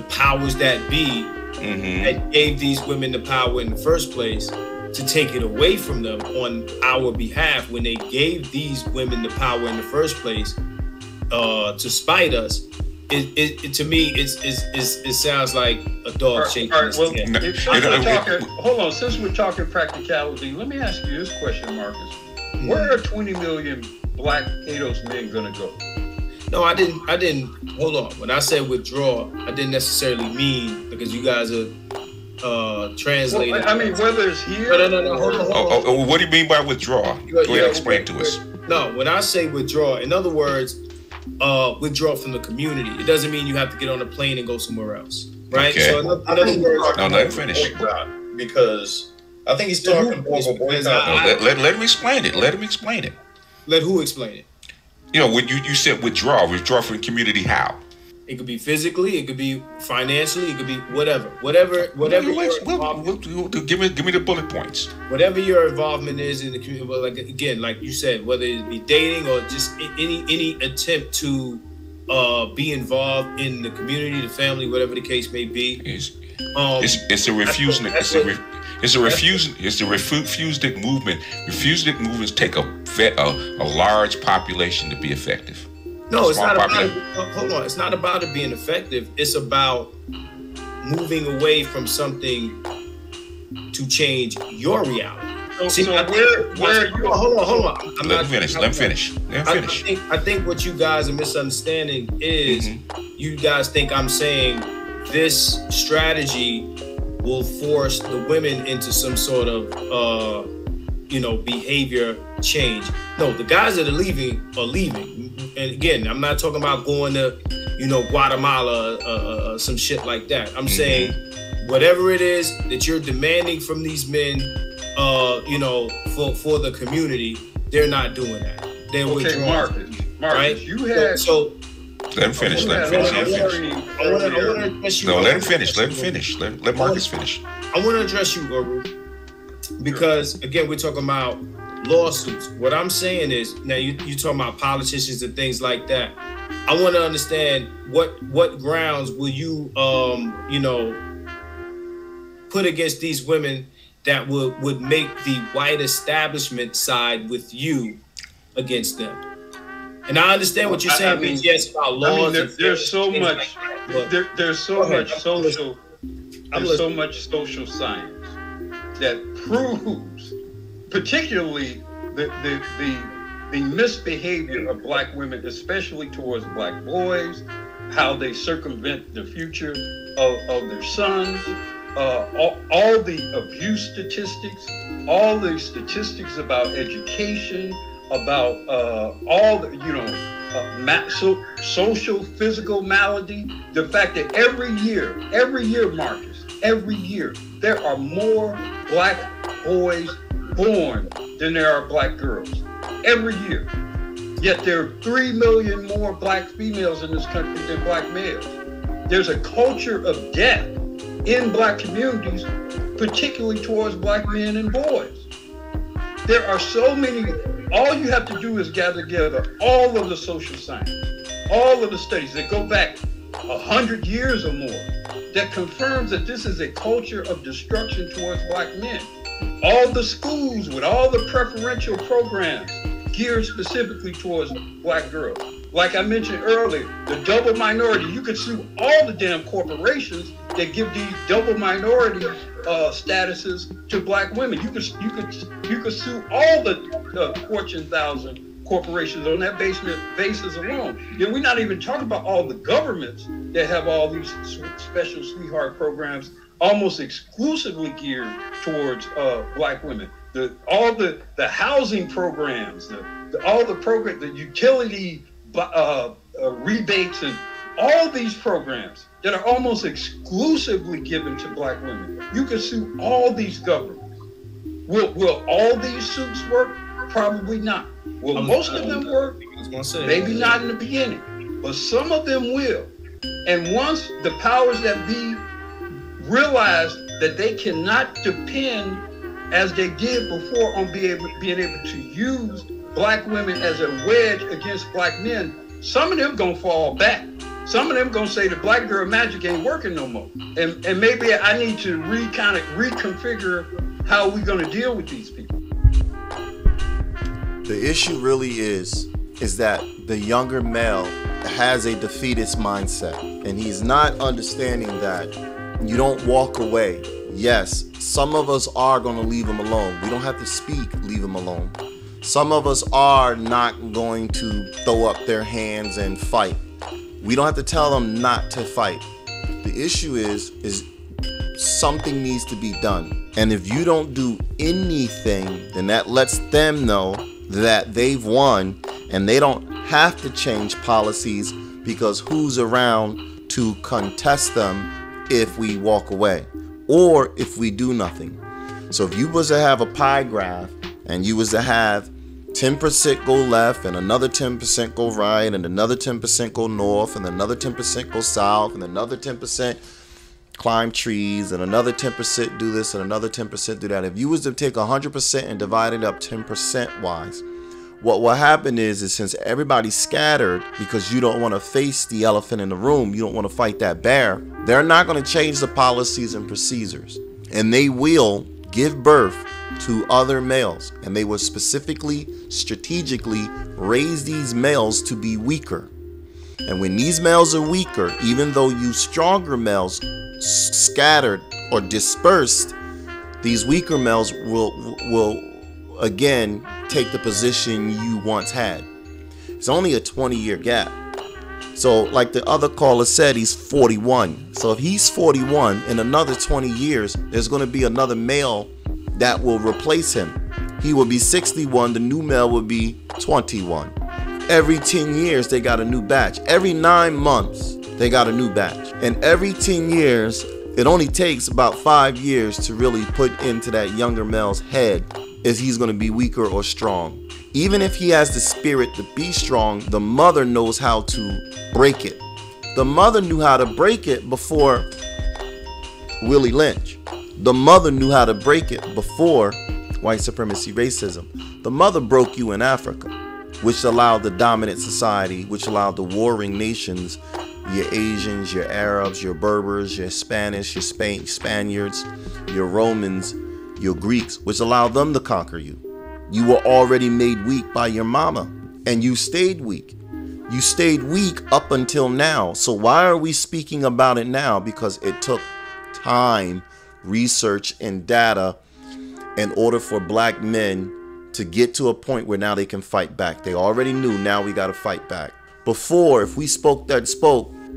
powers that be that gave these women the power in the first place, to take it away from them on our behalf when they gave these women the power in the first place to spite us. It to me it sounds like a dog shaking his tail. Hold on, since we're talking practicality, let me ask you this question, Marcus. Where are 20 million black ADOS men gonna go? No, I didn't. Hold on. When I said withdraw, I didn't necessarily mean, because you guys are translating. Well, I mean, whether it's here. No. Hold on. What do you mean by withdraw? Go ahead and explain to us. No, when I say withdraw, in other words, withdraw from the community. It doesn't mean you have to get on a plane and go somewhere else, right? Okay. So in other words, no, let him finish. Because I think he's talking more of a boycott. Let him explain it. Let him explain it. Let who explain it? You know, when you said withdraw from the community, how? It could be physically, it could be financially, it could be whatever. Give me the bullet points. Whatever your involvement is in the community, well, like again, like you said, whether it be dating or just any attempt to be involved in the community, the family, whatever the case may be. It's a refusing. It's a refusing movement. Refusing movements take a large population to be effective. No, it's not about it. Hold on. It's not about it being effective. It's about moving away from something to change your reality. Hold on. Let him finish. I think what you guys are misunderstanding is you guys think I'm saying this strategy will force the women into some sort of behavior change. No, the guys that are leaving. And again, I'm not talking about going to, Guatemala, some shit like that. I'm saying whatever it is that you're demanding from these men, for the community, they're not doing that. They're withdrawing. Marcus, right? You had so. Let him finish. Let him finish. No, let him finish. Let Marcus finish. I want to address you, Guru, because again, we're talking about lawsuits. What I'm saying is, now you talking about politicians and things like that. I want to understand what grounds will you put against these women that would make the white establishment side with you against them. And I understand what you're saying, BGS, about laws. There's so much social science that proves, particularly the misbehavior of black women, especially towards black boys, how they circumvent the future of their sons, all the abuse statistics, all the statistics about education, about all the, social, physical malady. The fact that every year, Marcus, every year, there are more black boys born than there are black girls. Every year. Yet there are 3 million more black females in this country than black males. There's a culture of death in black communities, particularly towards black men and boys. There are so many. All you have to do is gather together all of the social science, all of the studies that go back 100 years or more, that confirms that this is a culture of destruction towards black men. All the schools with all the preferential programs geared specifically towards black girls. Like I mentioned earlier, the double minority, you could sue all the damn corporations that give these double minority statuses to black women. You could sue all the Fortune 1000 corporations on that basis alone. Then we're not even talking about all the governments that have all these special sweetheart programs almost exclusively geared towards black women. All the housing programs, all the programs, the utility rebates, and all these programs that are almost exclusively given to black women. You can sue all these governments. Will all these suits work? Probably not. Will most of them work? Maybe not in the beginning, but some of them will. And once the powers that be realize that they cannot depend as they did before on being able to use black women as a wedge against black men, some of them gonna fall back. Some of them gonna say the black girl magic ain't working no more. And maybe I need to reconfigure how we're gonna deal with these people. The issue really is that the younger male has a defeatist mindset, and he's not understanding that you don't walk away. Yes, some of us are going to leave him alone. We don't have to speak, leave him alone. Some of us are not going to throw up their hands and fight. We don't have to tell them not to fight. The issue is something needs to be done. And if you don't do anything, then that lets them know that they've won, and they don't have to change policies, because who's around to contest them if we walk away or if we do nothing? So if you was to have a pie graph and you was to have 10% go left and another 10% go right and another 10% go north and another 10% go south and another 10% climb trees and another 10% do this and another 10% do that. If you was to take 100% and divide it up 10% wise, what will happen is since everybody's scattered because you don't want to face the elephant in the room, you don't want to fight that bear, they're not going to change the policies and procedures. And they will give birth to other males. And they will specifically, strategically raise these males to be weaker. And when these males are weaker, even though you stronger males scattered or dispersed, these weaker males will again take the position you once had. It's only a 20-year gap. So like the other caller said, he's 41. So if he's 41, in another 20 years, there's going to be another male that will replace him. He will be 61. The new male will be 21. Every 10 years, they got a new batch. Every 9 months, they got a new batch. And every 10 years, it only takes about 5 years to really put into that younger male's head is he's going to be weaker or strong. Even if he has the spirit to be strong, the mother knows how to break it. The mother knew how to break it before Willie Lynch. The mother knew how to break it before white supremacy racism. The mother broke you in Africa, which allowed the dominant society, which allowed the warring nations, your Asians, your Arabs, your Berbers, your Spanish, your Spaniards, your Romans, your Greeks, which allowed them to conquer you. You were already made weak by your mama, and you stayed weak. You stayed weak up until now. So why are we speaking about it now? Because it took time, research, and data in order for black men to get to a point where now they can fight back. They already knew, now we got to fight back. Before, if we spoke,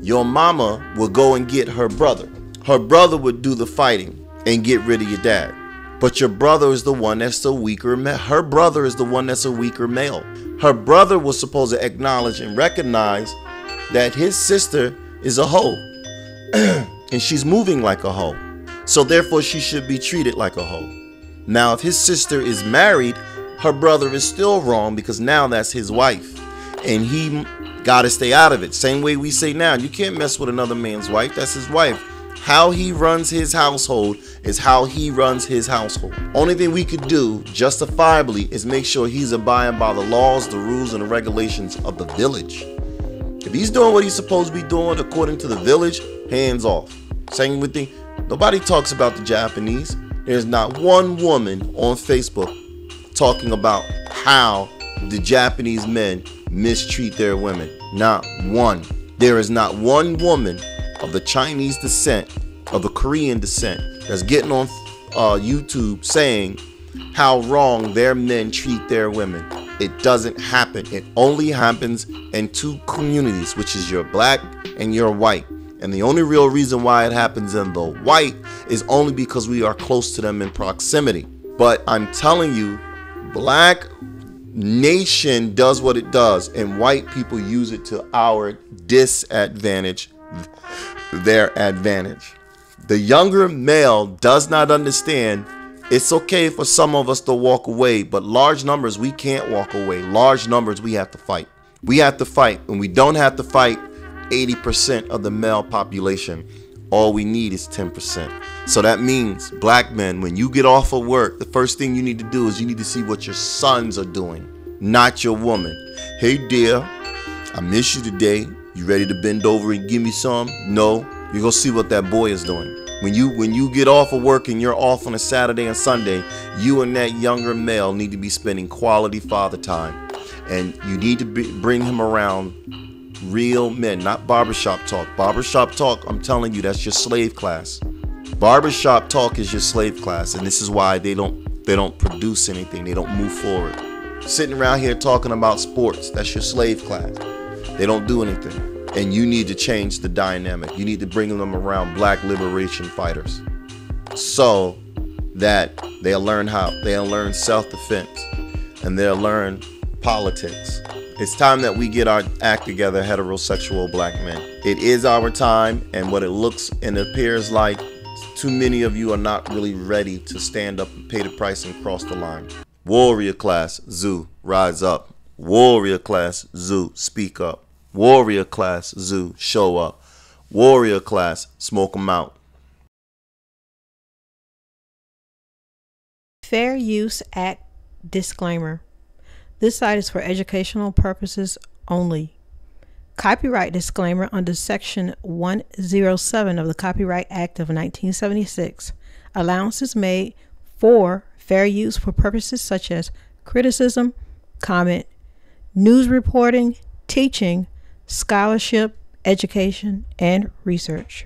your mama would go and get her brother. Her brother would do the fighting and get rid of your dad. But your brother is the one that's the weaker male. Her brother is the one that's a weaker male. Her brother was supposed to acknowledge and recognize that his sister is a hoe. And she's moving like a hoe. So therefore she should be treated like a hoe. Now if his sister is married, her brother is still wrong because now that's his wife. And he got to stay out of it. Same way we say now, you can't mess with another man's wife. That's his wife. How he runs his household is how he runs his household. Only thing we could do justifiably is make sure he's abiding by the laws, the rules, and the regulations of the village. If he's doing what he's supposed to be doing according to the village, hands off. Same with the, nobody talks about the Japanese. There's not one woman on Facebook talking about how the Japanese men mistreat their women. Not one. There is not one woman of the Chinese descent, of the Korean descent, that's getting on YouTube saying how wrong their men treat their women. It doesn't happen. It only happens in two communities, which is your black and your white. And the only real reason why it happens in the white is only because we are close to them in proximity. But I'm telling you, black nation does what it does, and white people use it to our disadvantage, their advantage. The younger male does not understand it's okay for some of us to walk away, but large numbers, we can't walk away. Large numbers, we have to fight. We have to fight, and we don't have to fight 80% of the male population. All we need is 10%. So that means, black men, when you get off of work, the first thing you need to do is you need to see what your sons are doing, not your woman. Hey dear, I miss you today. You ready to bend over and give me some? No, you're gonna see what that boy is doing. When you get off of work and you're off on a Saturday and Sunday, you and that younger male need to be spending quality father time. And you need to bring him around real men, not barbershop talk. Barbershop talk, I'm telling you, that's your slave class. Barbershop talk is your slave class, and this is why they don't produce anything. They don't move forward. Sitting around here talking about sports, that's your slave class. They don't do anything. And you need to change the dynamic. You need to bring them around black liberation fighters so that they'll learn self-defense and they'll learn politics. It's time that we get our act together, heterosexual black men. It is our time, and what it looks and appears like, too many of you are not really ready to stand up and pay the price and cross the line. Warrior class, Zoo, rise up. Warrior class, Zoo, speak up. Warrior class, Zoo, show up. Warrior class, smoke them out. Fair Use Act disclaimer. This site is for educational purposes only. Copyright disclaimer under Section 107 of the Copyright Act of 1976. Allowances made for fair use for purposes such as criticism, comment, news reporting, teaching, scholarship, education, and research.